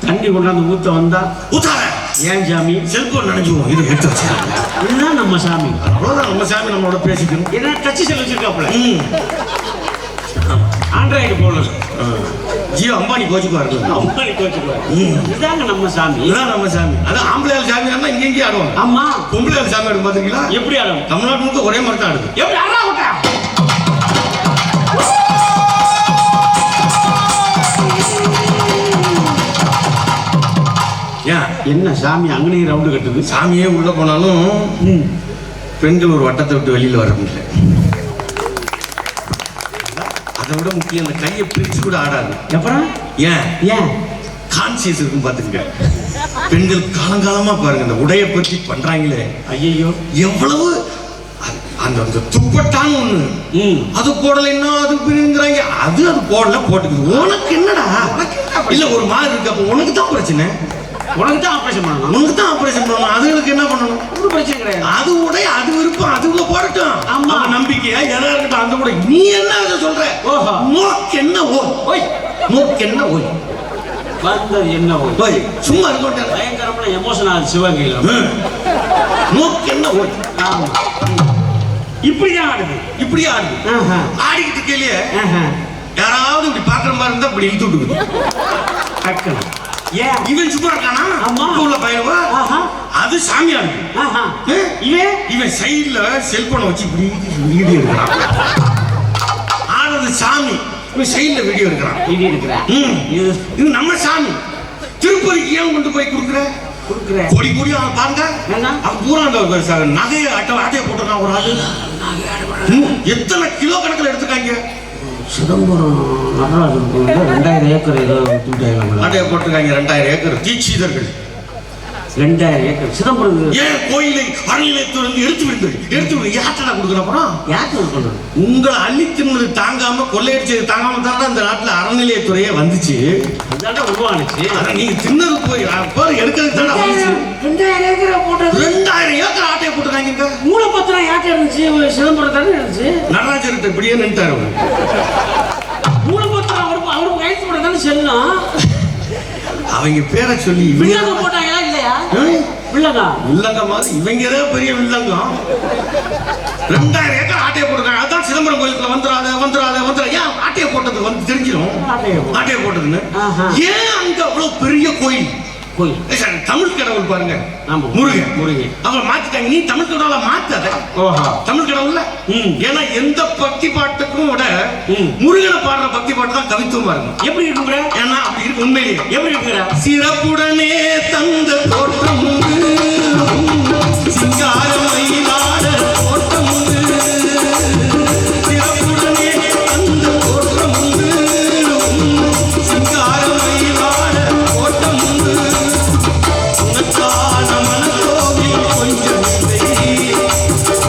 தண்ணி கொண்டாந்து ஊத்த வந்தா ஊத்தார. ஏன் சாமி? செல்போன் நினைச்சுவோம். இது எடுத்து வச்சிருக்காங்க. இதுதான் நம்ம சாமி. அவ்வளவுதான் நம்ம சாமி. நம்மளோட பேசிக்கணும். என்ன டச் செல் வச்சிருக்காப்ல. ஆண்ட்ராய்டு போல. ஜியோ அம்பானி கோச்சுக்குவாரு. இதுதாங்க நம்ம சாமி. இதுதான் நம்ம சாமி. அது ஆம்பளையால் சாமி ஆனா இங்கே ஆடுவாங்க. ஆமா. பொம்பளையால் சாமி ஆடும் பாத்தீங்களா? எப்படி ஆடும்? தமிழ்நாட்டு முழுக்க ஒரே மாதிரி தான் ஆடுது. எப்படி ஆடுறா விட்டா? என்ன சாமி அங்கனையும் ரவுண்டு கட்டுது? சாமியே உள்ள போனாலும் பெண்கள் ஒரு வட்டத்தை விட்டு வெளியில வர முடியல. அதை விட முக்கியம் அந்த கையை பிரிச்சு கூட ஆடாது. அப்புறம் ஏன் கான்சியஸ் இருக்கும் பாத்துங்க. பெண்கள் காலங்காலமா பாருங்க இந்த உடைய பற்றி பண்றாங்களே. ஐயோ எவ்வளவு அந்த துப்பட்டான்னு ஒண்ணு அது போடலைன்னா அது பிரிங்கிறாங்க. அது போடல போட்டுக்குது. உனக்கு என்னடா? இல்ல ஒரு மாதிரி இருக்கு. அப்ப உனக்கு தான் பிரச்சனை. உனக்கு தான் ஆபரேஷன் பண்ணணும். உனக்கு தான் ஆபரேஷன் பண்ணணும். அதுகளுக்கு என்ன பண்ணணும்? ஒரு பிரச்சனை கிடையாது. அது உடைய அது விருப்பம். அதுங்க போடட்டும். ஆமா. நம்பிக்கையா எதா இருக்கட்டும். அந்த கூட நீ என்ன அதை சொல்ற? நோக்கு என்ன ஓய்? நோக்கு என்ன ஓய்? வந்தது என்ன ஓய்? சும்மா இருக்க பயங்கரமான எமோஷன் ஆகுது சிவகையில. நோக்கு என்ன ஓய்? ஆமா. இப்படிதான் ஆடுது. இப்படி ஆடுது. ஆடிக்கிட்டு இருக்கையிலே யாராவது இப்படி பாக்குற மாதிரி இருந்தா இப்படி இழுத்து விட்டுக்குது. இவன் சும்மா இருக்கானா? உள்ள பையவா அது சாமி ஆடுது. இவன் சைட்ல செல்போனை வச்சு இப்படி வீடியோ எடுக்கிறான். ஆடுறது சாமி. இவன் சைட்ல வீடியோ எடுக்கிறான். இது நம்ம சாமி. திருப்பதிக்கு ஏன் கொண்டு போய் கொடுக்குற? கொடி கொடி பாருங்க. அவன் பூரா நகையை ஆட்டையை போட்டுருக்கான். ஒரு ஆளு எத்தனை கிலோ கணக்கில் எடுத்துக்காங்க. சிதம்பரம் நடராஜன் 2000 ஏக்கர் ஏதோ ஆட்டையை போட்டுருக்காங்க. 2000 ஏக்கர் தீட்சிதர்கள். 2000 ஏக்கர் சிதம்பரம். ஏன் கோயிலை அறநிலையத்திலிருந்து எடுத்து விடுங்க. யார்ட்டா கொடுக்குற அப்புறம்? யார்ட்டு கொடுக்கணும்? உங்களை அள்ளி தின்னது தாங்காம கொள்ளையடிச்சது தாங்காம தான் இந்த நாட்டில் அறநிலையத்துறையே வந்துச்சு. அதான உருவானுச்சு. நீங்க தின்னது போய் எடுக்கிறது தானே வந்துச்சு. 2000 ஏக்கர் போட்டது. 2000 ஏக்கர் ஆட்டையை போட்டுருக்காங்க. மூலப்பத்திரம் யார்ட்ட இருந்துச்சு? சிதம்பரம் தானே இருந்துச்சு. நடராஜர்கிட்ட இப்படியே நின்ட்டாரு. மூலப்பத்திரம் அவருக்கு கைத்து போட தானே செல்லும். அவங்க பேரை சொல்லி வில்லங்க போட்டாங்களா இல்லையா? வில்லங்க மாதிரி இவங்க ஏதாவது பெரிய வில்லங்கம். 2000 ஏக்கர் ஆட்டையை போட்டுருக்காங்க. அதான் சிதம்பரம் கோயிலுக்குள்ள வந்துடாத ஏன் ஆட்டையை போட்டது வந்து தெரிஞ்சிடும். ஆட்டையை போட்டதுன்னு ஏன் அங்க அவ்வளவு பெரிய கோயில் கோயில் தமிழ் கடவுள் பாருங்க, ஆமா. முருகன். முருகன். அவன் மாத்திட்டாங்க. நீ தமிழ் கடவுளை மாத்தாத. ஓஹோ. தமிழ் கடவுள்ல ஏன்னா எந்த பக்தி பாட்டுக்கும் விட முருகனை பாடுற பக்தி பாட்டு தான் கவித்துவமா இருக்கும். எப்படி இருக்குங்கிற? ஏன்னா அப்படி இருக்கு உண்மையிலேயே. எப்படி இருக்கிற? சிறப்புடனே தந்த தோற்றம் சிங்காரமயிலாட தோற்றம் சிறப்புடனே தந்த தோற்றம் சிங்காரமயிலாட தோற்றம் உனக்கான மனக்கோவில் கொஞ்சம் இல்லை,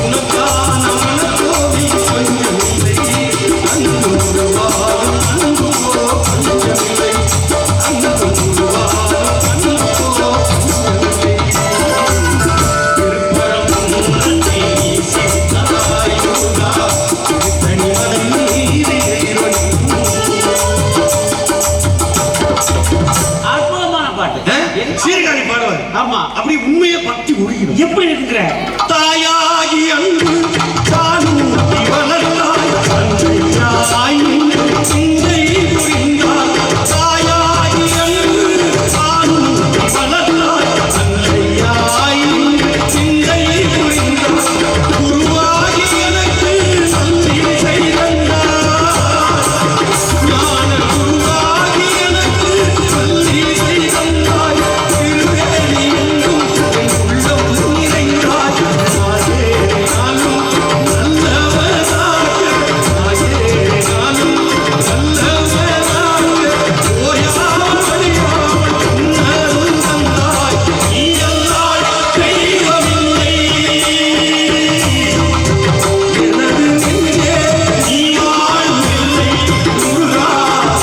உனக்கான மனக்கோவில் கொஞ்சம் இல்லை, அன்பு உருவாகும் அன்புக்கோ பஞ்சமில்லை, அன்பு உருவாகும் அன்புக்கோ பஞ்சமில்லை. திருப்பரங்குன்றத்தை சித்தாய் முருகா, தனிமலை நீரே அற்புதமான பாட்டு. சீர்காழி பாடுவார். ஆமா. அப்படி உண்மையை பக்தி உருகிடும். எப்படி இருக்கிற? தாயாகி அன்பு தானும் வளர்ந்தாய், தந்தையாய் சிந்தை புரிந்தாய். தாயாகி அன்பு தானும் வளர்ந்தாய், தந்தையாய் சிந்தை புரிந்தாய். குருவாகி எனக்கு நன்றி செய்தாய், ஞான குருவாகி எனக்கு நன்றி செய்தாய். திருவேணி எங்கும் என் உள்ளம் நிறைந்தாய். நாயே நானும் நல்லவனாக, நாயே நானும் நல்லவனாக, ஓயாமல் அழியாமல் உன்னருள் தந்தாய். நீ அல்லால் தெய்வமில்லை, எனது நெஞ்சே நீ வாழ்வில்லை. முருகா,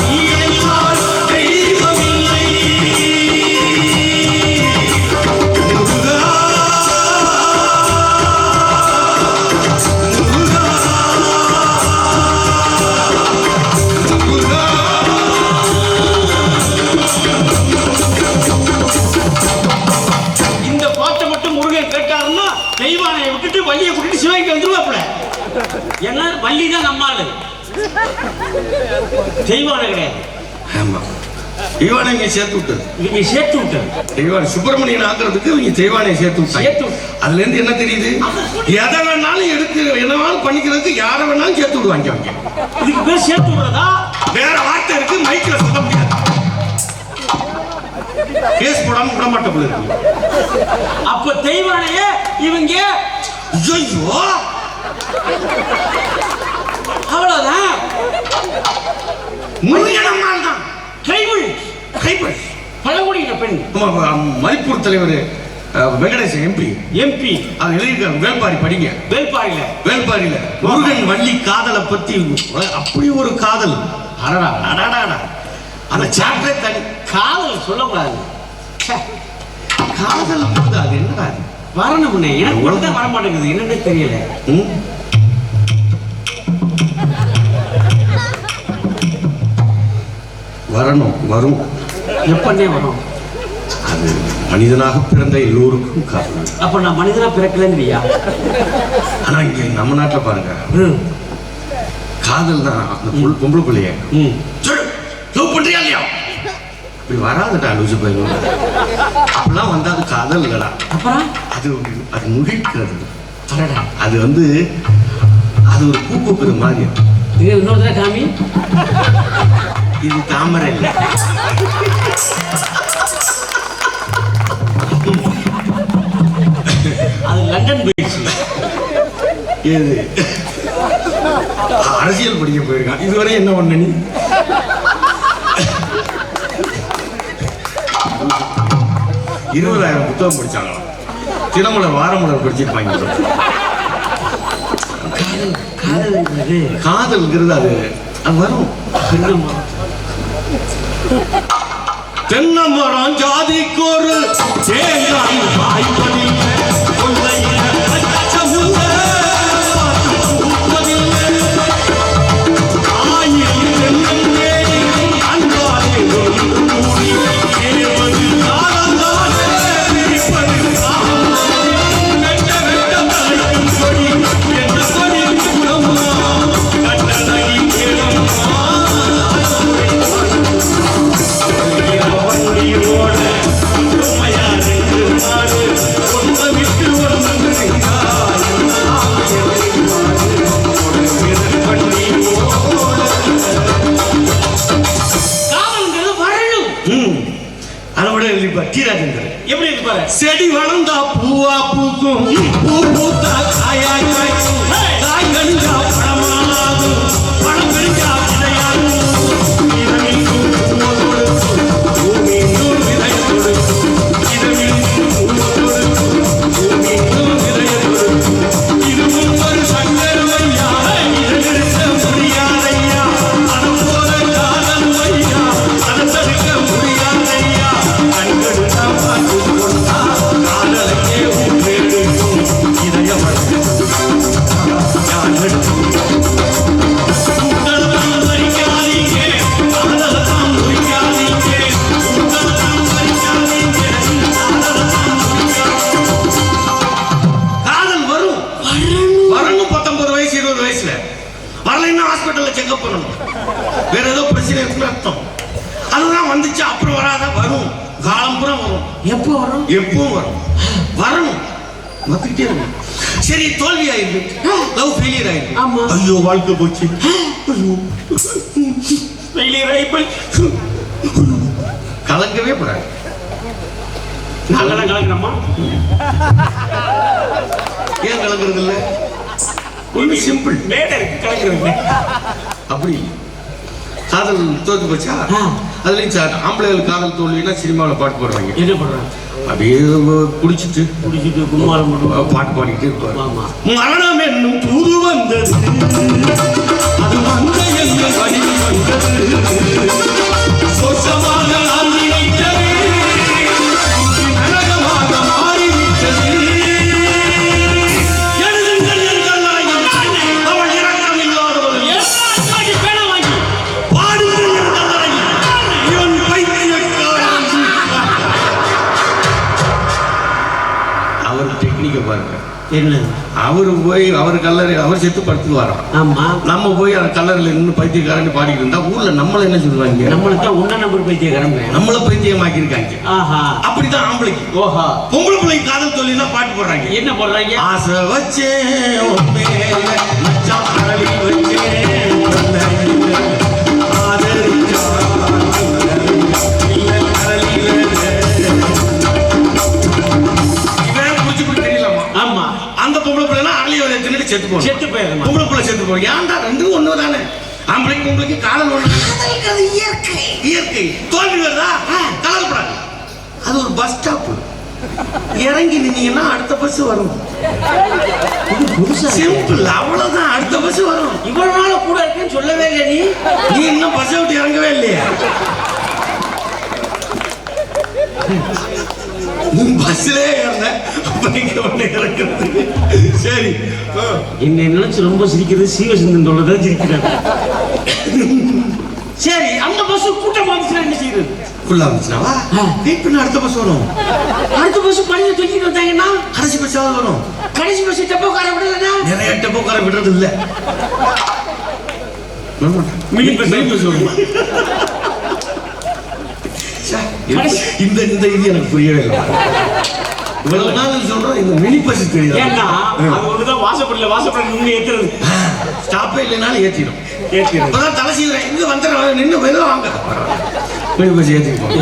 நீ அல்லால் தெய்வமில்லை. முருகா, முருகா, இந்த பாட்டை மட்டும் முருகன் கேட்டாருன்னா தெய்வானையை விட்டுட்டு வள்ளியை கூட்டிட்டு சிவகங்கை வந்துருவாப்புல. ஏன்னா வள்ளி தான் நம்மாளு, தெய்வானை கிடையாது. ஆமா. தெய்வானை இங்க சேர்த்து விட்டது. இவங்க சேர்த்து விட்டாரு. தெய்வானை சுப்பிரமணியன் ஆக்குறதுக்கு இவங்க தெய்வானை சேர்த்து விட்டாங்க. சேர்த்து விட்டாங்க. அதுல இருந்து என்ன தெரியுது? எதை வேணாலும் எடுத்து என்ன வேணாலும் பண்ணிக்கிறதுக்கு யாரை வேணாலும் சேர்த்து விடுவாங்க அவங்க. இதுக்கு பேர் சேர்த்து விடுறதா? வேற வார்த்தை இருக்கு, மைக்ல சொல்ல முடியாது. கேஸ் போடாம விட மாட்ட போல இருக்கு. அப்ப தெய்வானைய இவங்க ஐயோ, அவ்வளவுதான். முருகனம்மாள் தான் கைவிள் கைப்பறி. பழங்குடியின பெண். மணிப்பூர் தலைவர் வெங்கடேசன் எம்பி எம்பி அது எழுதியிருக்காரு. வேல்பாரி படிங்க. வேல்பாரியில வேல்பாரியில முருகன் வள்ளி காதலை பத்தி அப்படி ஒரு காதல். அடடா. அடடா. அந்த சாப்டரே தனி. காதல் சொல்லக்கூடாது. ச்சே. காதல் அது என்னடா அது? வரணும்னே எனக்கு மட்டும் வர மாட்டேங்குது, என்னன்னு தெரியல. ம்? வரணும், வரும். எப்பன்னே வரும்? அது மனிதனாக பிறந்த எல்லோருக்கும் காதல். அப்ப நான் மனிதனா பிறக்கலங்கிறியா? ஆனா இங்க நம்ம நாட்டுல பாருங்க, காதல் தான் அந்த பொம்பளை பிள்ளைய லவ் பண்றியா இல்லையா இப்படி வராதுடா லூசு பையன். அப்படிலாம் வந்தா அது காதல் இல்லடா. அப்புறம் அது அது முகிழ்க்கிறது. அடடா. அது வந்து அது ஒரு பூ பூக்குற மாதிரி. இது இன்னொரு தடவை காமி. இது தாமரை இல்லை. அது லண்டன் போயிடுச்சு. ஏது அரசியல் படிக்க போயிருக்கான். இதுவரை என்ன பண்ண நீ? $20,000 புத்தகம் படிச்சாங்களாம். தினமலர் வாரமலர் படிச்சிருப்பாங்க. காதல்ங்கிறது அது அது வரும். தென்னை மரம் ஜாதிக்கு ஒரு தேங்காய் வாய்ப்பதில்லை, கொள்ளையில அச்சமுள்ள பூப்பதில்லை. ஆயிரம் தென்னங்கேணி அன்பாலே ஒரு கூடி சேர்வது காலந்தானே பிரிப்பது காலம். வெட்ட வெட்ட தலைக்கும் கொடி என்ற கொடி குணமா கட்டளை கிளம்பா வண்டியோட செடி வளர்ந்தா பூவா பூக்கும், பூ பூத்தா காயா காய்க்கும், காய் கனிஞ்சா பழமாகும், பழம் கனிஞ்சா விதையாகும். இதமின்னும் பூவை கொடுக்கும், பூமியின்னும் விதை கொடுக்கும். இதமின்னும் பூவை கொடுக்கும், பூமியின்னும் விதை கொடுக்கும். இதுவும் ஒரு சங்கரமையா, இதை நிறுத்த முடியாதையா. அதை போல காதல் வையா, அதை தடுக்க முடியாதையா. கண்கள் தான் பார்த்து கொண்டா காதலுக்கே உயிரெடுக்கும். இதயம் உங்களதான் மறிக்காதீங்க, காதலதான் முறிக்காதீங்க. உங்களதான் மறிக்காதீங்க, காதலதான் முறிக்காதீங்க. காதல் வரும் வரணும் 19 வயசு 20 வயசுல வரலைன்னா ஹாஸ்பிட்டல்ல செக்அப் பண்ணணும். வேற ஏதோ பிரச்சனை இருக்குன்னு அர்த்தம். அதுதான் வந்துச்சு, அப்புறம் வராத வரும். காலம்புறம் வரும். எப்போ வரும்? எப்பவும் வரும். வரணும், வந்துகிட்டே இருக்கும். சரி, தோல்வி ஆயிருக்கு, லவ் ஃபெயிலியர் ஆயிருக்கு. ஆமா. ஐயோ வாழ்க்கை போச்சு, ஐயோ ஃபெயிலியர் ஆகி போய் கலங்கவே கூடாது. நாங்களாம் கலக்குறோமா? ஏன் கலங்குறது இல்ல? ஒண்ணு சிம்பிள், மேடை இருக்கு கலக்குறது. அப்படி காதல் தோத்து போச்சா? அதுலயும் சார் ஆம்பளைகள் காதல் தோல்வினா சினிமாவில் பாட்டு போடுறாங்க. என்ன பண்றாங்க? அப்படியே குடிச்சிட்டு குடிச்சிட்டு கும்மாரம் பண்ணுவாங்க, பாட்டு பாடிக்கிட்டு இருப்பாரு. ஆமா. மரணம் என்னும் தூது வந்தது, அது வந்த என்ன வழி வந்தது. சொச்சமாக நான் நினைத்தது, நரகமாக மாறிவிட்டது. எழுதுங்கள் என் கல்லறையில், அவள் இரக்கம் இல்லாதவள். பாடுங்கள் என் கல்லறையில், இவன் பைத்தியக்காரன். அவர் டெக்னிக்கை பாருங்க. என்ன? அவரு போய் அவர் கல்லறை, அவர் செத்து படுத்துவாராம். ஆமா. நம்ம போய் அந்த கல்லறையில் நின்று பைத்தியக்காரன் பாடிட்டு இருந்தா ஊர்ல நம்மள என்ன சொல்லுவாங்க? நம்மளுக்கு தான் உன்ன நம்பர் பைத்தியக்காரங்க. நம்மள பைத்தியமாக்கி இருக்காங்க. ஆஹா. அப்படிதான் ஆம்பளைக்கு. ஓஹா. பொம்பளை பிள்ளைக்கு காதல் சொல்லினா பாட்டு போடுறாங்க. என்ன போடுறாங்க? ஆசை வச்சேன் உன் மேல, மச்சான் அழகி வச்சேன் உன்னை, ஆதரிச்சான் இல்ல கடலில. இவன் புடிச்சு தெரியலாமா? ஆமா. அந்த பொம்பளை பிள்ளைனா அழகி வர தின்னுட்டு செத்து போகும். செத்து போயிடும். பொம்பளை பிள்ளை செத்து போகும். ஏன்டா ரெண்டும் ஒண்ணு தானே? ஆம்பளைக்கு பொம்பளைக்கு காதல் ஒண்ணு. இயற்கை இயற்கை. தோல்வி வருதா? கவலைப்படாது. அது ஒரு பஸ் ஸ்டாப். இறங்கி நின்னீங்கன்னா அடுத்த பஸ் வரும். சிம்பிள், அவ்வளவுதான். அடுத்த பஸ் வரும். இவ்வளவு நாள் கூட இருக்குன்னு சொல்லவே இல்லை நீ. நீ இன்னும் பஸ் விட்டு இறங்கவே இல்லையா? நீ பஸ்ல ஏறல, ஒண்ணு இறக்குறது. சரி, என்னை நினைச்சு ரொம்ப சிரிக்கிறது சீவசிந்தன் தான் சிரிக்கிறார். சரி, அந்த பஸ் கூட்டம் வந்துச்சுன்னா என்ன செய்யறது? ஃபுல்லா வந்துச்சுனாவா? வெயிட் பண்ண, அடுத்த பஸ் வரும். அடுத்த பஸ் பணியை தூக்கிட்டு வந்தாங்கன்னா கடைசி பஸ்ஸாவது வரும். கடைசி பஸ் டெப்போக்கார விடலன்னா நிறைய டெப்போக்கார விடுறது இல்ல. மினி பஸ் வரும். இந்த இந்த இது எனக்கு புரியவே இல்லை. இவ்வளவு நாள் சொல்றோம், இந்த மினி பஸ் தெரியுது. ஏன்னா அது ஒண்ணுதான் வாசப்படல நின்று ஏத்துறது. ஸ்டாப்பே இல்லைனாலும் ஏத்திடும். ஏத்திடும். அப்பதான் தலை செய்யறேன், இங்க வந்துடுறேன், நின்று போய் வாங்க. மினி பஸ் ஏத்திப்போம்.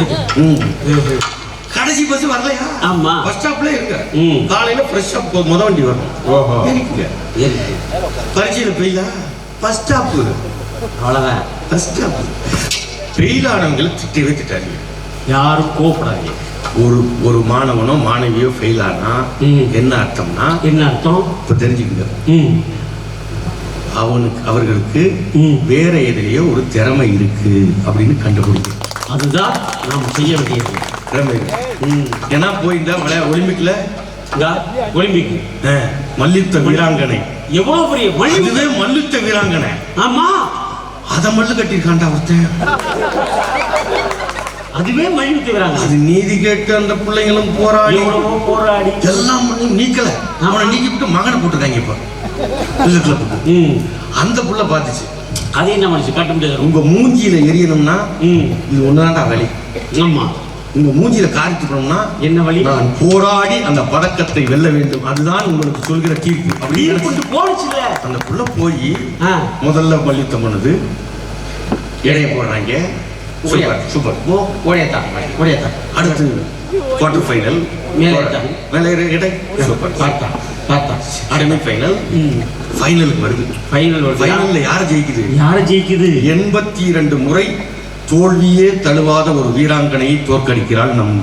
கடைசி பஸ் வரலையா? ஆமா. பஸ் ஸ்டாப்ல இருங்க. ம். காலையில ஃப்ரெஷ்ஷா முத வண்டி வரும். ஓஹோ. ஏறிக்குங்க. பரீட்சையில பெயிலா? Bus stop. அவ்வளவுதான். Bus stop. பெயில் ஆனவங்களை திட்டவே திட்டாதீங்க. யாரும் கோபப்படாதீங்க. ஒரு மாணவனோ மாணவியோ ஃபெயில் ஆனா என்ன அர்த்தம்னா, என்ன அர்த்தம் இப்ப தெரிஞ்சுக்கங்க. அவர்களுக்கு வேற எதிலேயோ ஒரு திறமை இருக்கு அப்படின்னு கண்டுபிடிக்கும். அதுதான் நாம் செய்ய வேண்டியது. திறமை இருக்கு. ஏன்னா போயிருந்தா ஒலிம்பிக்ல ஒலிம்பிக் மல்யுத்த வீராங்கனை, எவ்வளவு பெரிய இதுவே மல்யுத்த வீராங்கனை. ஆமா, அத மல்லு கட்டிருக்காண்டா ஒருத்தன். அதுவே மல்யுத்த வீராங்கனை. அது நீதி கேட்டு அந்த பிள்ளைங்களும் போராடி எல்லாம் பண்ணி நீக்கல. அவனை நீக்கிவிட்டு மகனை போட்டுருக்காங்க இப்ப. அந்த புள்ள பாத்துச்சு. அது என்ன மனுஷன் காட்ட முடியாது. உங்க மூஞ்சியில எரியணும்னா இது ஒண்ணுதான்டா வழி. ஆமா, உங்க மூஞ்சியில காரித்துக்கணும்னா என்ன வழி? நான் போராடி அந்த பதக்கத்தை வெல்ல வேண்டும். அதுதான் உங்களுக்கு சொல்கிற தீர்ப்பு. அப்படின்னு போனுச்சுல. அந்த புள்ள போய் முதல்ல மல்யுத்தம் பண்ணுது, இடைய போடுறாங்க. சூப்பர். அடுத்து குவார்டர் ஃபைனல், மேலே ஏறிட்டாங்க. மேலே இடை சூப்பர். பார்த்தா செமி ஃபைனல் ஃபைனலுக்கு வருது. ஃபைனல்ல யார் ஜெயிக்குது? யாரை ஜெயிக்குது? 82 முறை தோல்வியே தழுவாத ஒரு வீராங்கனையை தோற்கடிக்கிறாள் நம்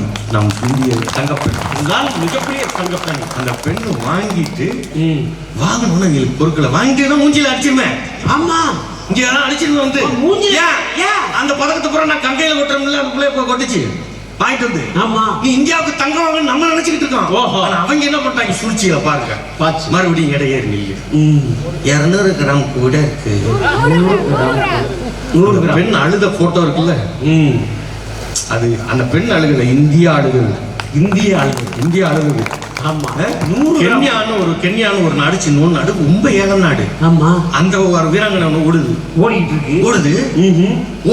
இந்திய தங்கப்பெண். இதுதான் மிகப்பெரிய தங்கப்பெண். அந்த பெண்ணு வாங்கிட்டு வாங்கணும்னு எங்களுக்கு பொருட்களை வாங்கிட்டு மூஞ்சில அடிச்சிருவேன். ஆமா, இங்க யாரும் அடிச்சிருவேன் வந்து மூஞ்சில. ஏன் அந்த பதக்கத்தை பூரா நான் கங்கையில கொட்டுறோம்ல, அந்த பிள்ளைய கொட்டுச்சு வாங்கிட்டு வந்து. ஆமா, நீ இந்தியாவுக்கு தங்கம் வாங்க நம்ம நினைச்சுக்கிட்டு இருக்கோம். ஓஹோ. ஆனா அவங்க என்ன பண்றாங்க? சூழ்ச்சியில பாருங்க. மறுபடியும் இடையேறி நில்லு. 200 கிராம் கூட இருக்கு. 100 கிராம். பெண் அழுத போட்டோ இருக்குல்ல, அது அந்த பெண் அழுகுல இந்தியா அழுகுது. ஆமா, கென்யான்னு ஒரு நாடு, சின்ன நாடு, ரொம்ப ஏழை நாடு. ஆமா, அந்த ஒரு வீராங்கனை ஓடுது.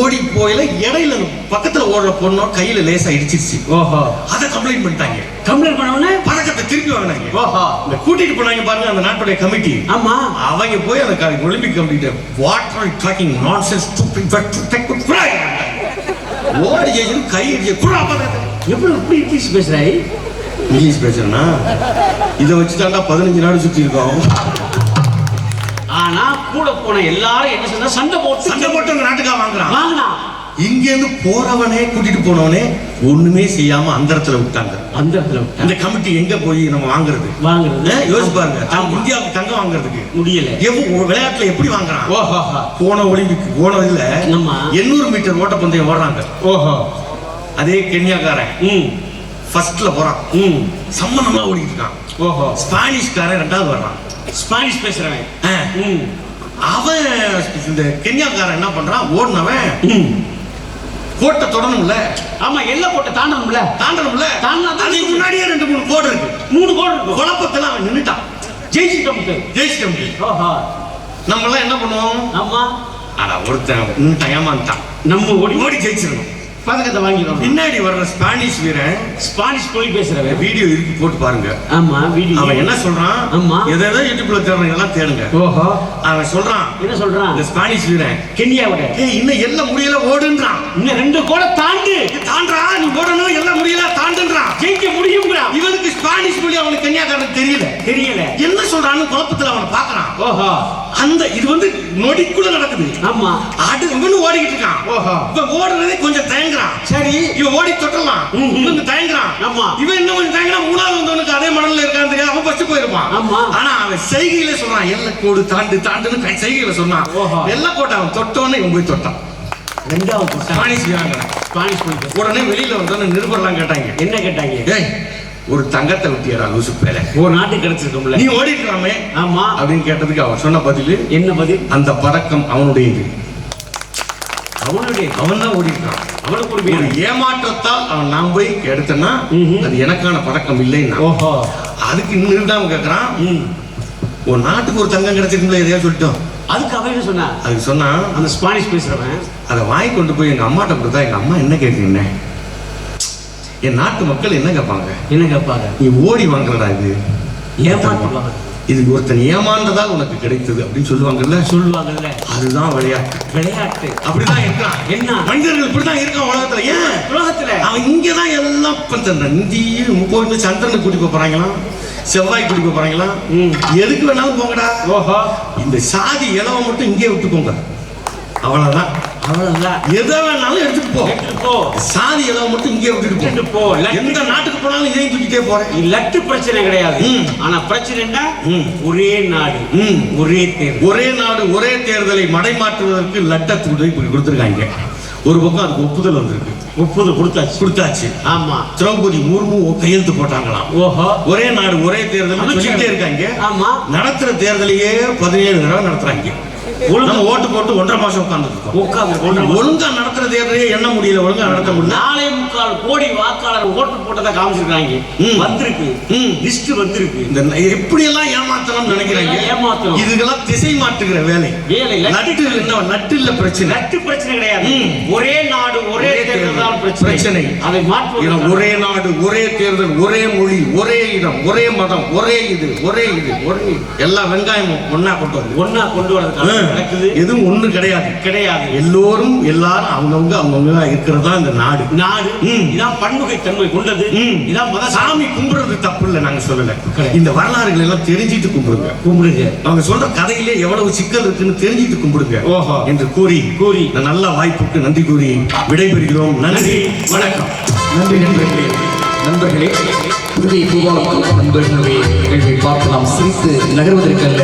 ஓடி போயில இடையில பக்கத்துல ஓடுற பொண்ணோ கையில லேசா இடிச்சிருச்சு. ஓஹோ. அத கம்ப்ளைண்ட் பண்ணிட்டாங்க. கம்ப்ளைண்ட் பண்ணவனே பதக்கத்தை திருப்பி வாங்கினாங்க. ஓஹோ. இந்த கூட்டிட்டு போனாங்க பாருங்க அந்த நாட்டுடைய கமிட்டி. ஆமா, அவங்க போய் அந்த Olympic committee what are you talking nonsense stupid but to take குரா ஓடி ஜெயிச்சு கை இடிச்சு குரா பதக்கத்தை. எப்படி இப்படி இங்கிலீஷ் பேசுறாய்? இங்கிலீஷ் பேசுறேன்னா இதை வச்சுட்டாண்டா 15 நாடு சுத்தி இருக்கோம். ஆனா கூட போன எல்லாரும் என்ன சொன்னா சண்டை போட்டு அந்த நாட்டுக்கா வாங்குறான். இங்க இருந்து போறவனே கூட்டிட்டு போனவனே ஒண்ணுமே செய்யாம அந்த இடத்துல விட்டாங்க. அந்த கமிட்டி எங்க போய் நம்ம வாங்குறது யோசிச்சு பாருங்க. இந்தியாவுக்கு தங்கம் வாங்குறதுக்கு முடியல. விளையாட்டுல எப்படி வாங்குறான்? போன ஒலிம்பிக் போன இதுல 800 மீட்டர் ஓட்டப்பந்தயம் ஓடுறாங்க. ஓஹோ. அதே கென்யாக்காரன் ஃபர்ஸ்ட்ல போறான். சம்மந்தமா ஓடிட்டு இருக்கான். ஓஹோ. ஸ்பானிஷ்காரன் 2வது வர்றான். ஸ்பானிஷ் பேசுறவன். அவன் இந்த கென்யாக்காரன் என்ன பண்றான்? ஓடுனவன் கோட்டை தொடணும்ல. ஆமா, எல்லா கோட்டை தாண்டணும்ல. அதுக்கு முன்னாடியே 2-3 கோடு இருக்கு. 3 கோடு இருக்கு. குழப்பத்துல அவன் நின்னுட்டான். ஜெயிச்சிட்டோம். ஓஹோ. நம்ம எல்லாம் என்ன பண்ணுவோம்? ஆமா, ஆனா ஒருத்தன் நின்னுட்டான், ஏமாந்தான். நம்ம ஓடி ஜெயிச்சிடணும், பதக்கத்தை வாங்கிடும். பின்னாடி வர்ற ஸ்பானிஷ் வீரன் ஸ்பானிஷ் மொழி பேசுறவன் வீடியோ இருக்கு, போட்டு பாருங்க. ஆமா, வீடியோ. அவன் என்ன சொல்றான்? ஆமா, எதோ யூடியூப்ல தேடுறவங்க எல்லாம் தேடுங்க. ஓஹோ. அவன் சொல்றான், என்ன சொல்றான்? இந்த ஸ்பானிஷ் வீரன் கென்யாவோட இன்னும் எல்லாம் முடியல ஓடுன்றான். இன்னும் 2 கோட தாண்டா நீ ஓடணும், எல்லாம் முடியல தாண்டுன்றான். ஜெயிக்க முடியும்ங்கறா. இவனுக்கு ஸ்பானிஷ் மொழி அவனுக்கு கென்யாக்காரனுக்கு தெரியல. என்ன சொல்றான்னு குழப்பத்துல அவன் பாக்குறான். ஓஹோ. அந்த இது வந்து நொடிக்குள்ள நடக்குது. ஆமா, அது இவனு ஓடிக்கிட்டு இருக்கான். ஓஹோ. இப்ப ஓடுறதே கொஞ்சம் தயங்குறான். சரி, இவன் ஓடி தொட்டலாம், இவன் தயங்குறான். ஆமா, இவன் இன்னும் கொஞ்சம் தயங்குறா. 3வது வந்தவனுக்கு அதே மணல்ல இருக்கான்னு தெரியாது, அவன் ஃபர்ஸ்ட் போயிருப்பான். ஆமா, ஆனா அவன் செய்கையில சொல்றான், எல்லை கோடு தாண்டுன்னு செய்கையில சொன்னான். எல்லை கோட்டை அவன் தொட்டோன்னு இவன் போய் தொட்டான். 2வது ஸ்பானிஷ் வீராங்கனை உடனே வெளியில வந்தோன்னு நிருபர்லாம் கேட்டாங்க. என்ன கேட்டாங்க? ஒரு தங்கத்தை விட்டியடா லூசு பேர, ஒரு நாட்டுக்கு கிடைச்சிருக்கோம்ல, நீ ஓடிக்கலாமே. ஆமா அப்படின்னு கேட்டதுக்கு அவன் சொன்ன பதில் என்ன பதில்? அந்த பதக்கம் அவனுடையது. அவன் தான் ஓடி இருக்கான். அவனுக்கு ஒரு ஏமாற்றத்தால் அவன் நான் போய் எடுத்தனா அது எனக்கான பதக்கம் இல்லைன்னா. ஓஹோ. அதுக்கு இன்னும் தான் கேட்கறான், ஒரு நாட்டுக்கு ஒரு தங்கம் கிடைச்சிருக்கும்ல, எதையா சொல்லிட்டோம். அதுக்கு அவன் என்ன சொன்னா? அதுக்கு சொன்னா அந்த ஸ்பானிஷ் பேசுறவன் அதை வாங்கி கொண்டு போய் எங்க அம்மாட்ட கொடுத்தா எங்க அம்மா என்ன கேட்குறீங்க? என் நாட்டு மக்கள் என்ன கேட்பாங்க? நீ ஓடி வாங்குறடா, இது ஏமாற்றுவாங்க, இது ஒருத்தன் ஏமாந்ததால் உனக்கு கிடைத்தது அப்படின்னு சொல்லுவாங்கல்ல. அதுதான் விளையாட்டு. அப்படிதான் இருக்கான். என்ன மனிதர்கள் இப்படிதான் இருக்கான் உலகத்துல. ஏன் உலகத்துல அவன் இங்கதான் எல்லாம் பண்றான். இந்திய போய் சந்திரனுக்கு கூட்டி போறாங்களாம், செவ்வாய் கூட்டி போறாங்களாம், எதுக்கு வேணாலும் போங்கடா. ஓஹோ. இந்த சாதி இலவ மட்டும் இங்கே விட்டுக்கோங்க, அவ்வளவுதான். எதை வேணாலும் எடுத்துட்டு போ. சாதி இலவ மட்டும் இங்கே விட்டுட்டு போ. எந்த நாட்டுக்கு போனாலும் இதையும் தூக்கிட்டே போறேன். லட்டு பிரச்சனை கிடையாது. ஆனா பிரச்சனைன்னா ஒரே நாடு ஒரே நாடு ஒரே தேர்தலை மடைமாற்றுவதற்கு லட்டை கொடுத்திருக்காங்க. ஒரு பக்கம் அதுக்கு ஒப்புதல் வந்திருக்கு. ஒப்புதல் கொடுத்தாச்சு. ஆமா, திரௌபதி முர்மு கையெழுத்து போட்டாங்களாம். ஓஹோ. ஒரே நாடு ஒரே தேர்தல் சொல்லிட்டே இருக்காங்க. ஆமா, நடத்துற தேர்தலையே 17 தடவை நடத்துறாங்க. நம்ம ஓட்டு போட்டு 1.5 மாசம் உட்கார்ந்து ஒழுங்கா நடத்துற தேர்தலே எண்ண முடியல, ஒழுங்கா நடத்த முடியல. 4.25 கோடி வாக்காளர் ஓட்டு போட்டதை காமிச்சிருக்காங்க. வந்திருக்கு, லிஸ்ட் வந்திருக்கு. இந்த எப்படி எல்லாம் ஏமாத்தணும்னு நினைக்கிறாங்க. ஏமாத்தணும், இதுக்கெல்லாம் திசை மாற்றுகிற வேலை. நட்டு இல்ல பிரச்சனை. நட்டு பிரச்சனை கிடையாது. ஒரே நாடு ஒரே தேர்தல் பிரச்சனை. அதை மாற்ற ஒரே நாடு ஒரே தேர்தல், ஒரே மொழி, ஒரே இடம், ஒரே மதம், ஒரே இது எல்லா வெங்காயமும் ஒன்னா கொண்டு வரதுக்காக நடக்குது. எதுவும் ஒண்ணு கிடையாது. எல்லாரும் அவங்கவுங்க இருக்கிறதா இந்த நாடு. இதான் பன்முகை தன்மை கொண்டது. இதான் மத சாமி கும்பிடுறது தப்பு இல்லை, நாங்க சொல்லல. இந்த வரலாறுகள் எல்லாம் தெரிஞ்சிட்டு கும்பிடுங்க. அவங்க சொல்ற கதையிலே எவ்வளவு சிக்கல் இருக்குன்னு தெரிஞ்சிட்டு கும்பிடுங்க என்று கூறி இந்த நல்ல வாய்ப்புக்கு நன்றி கூறி விடைபெறுகிறோம். நன்றி, வணக்கம். நன்றி நண்பர்களே. புதிய பூகோளம் நண்பர்களுடைய நிகழ்வை பார்க்கலாம். சிரித்து நகர்வதற்கல்ல,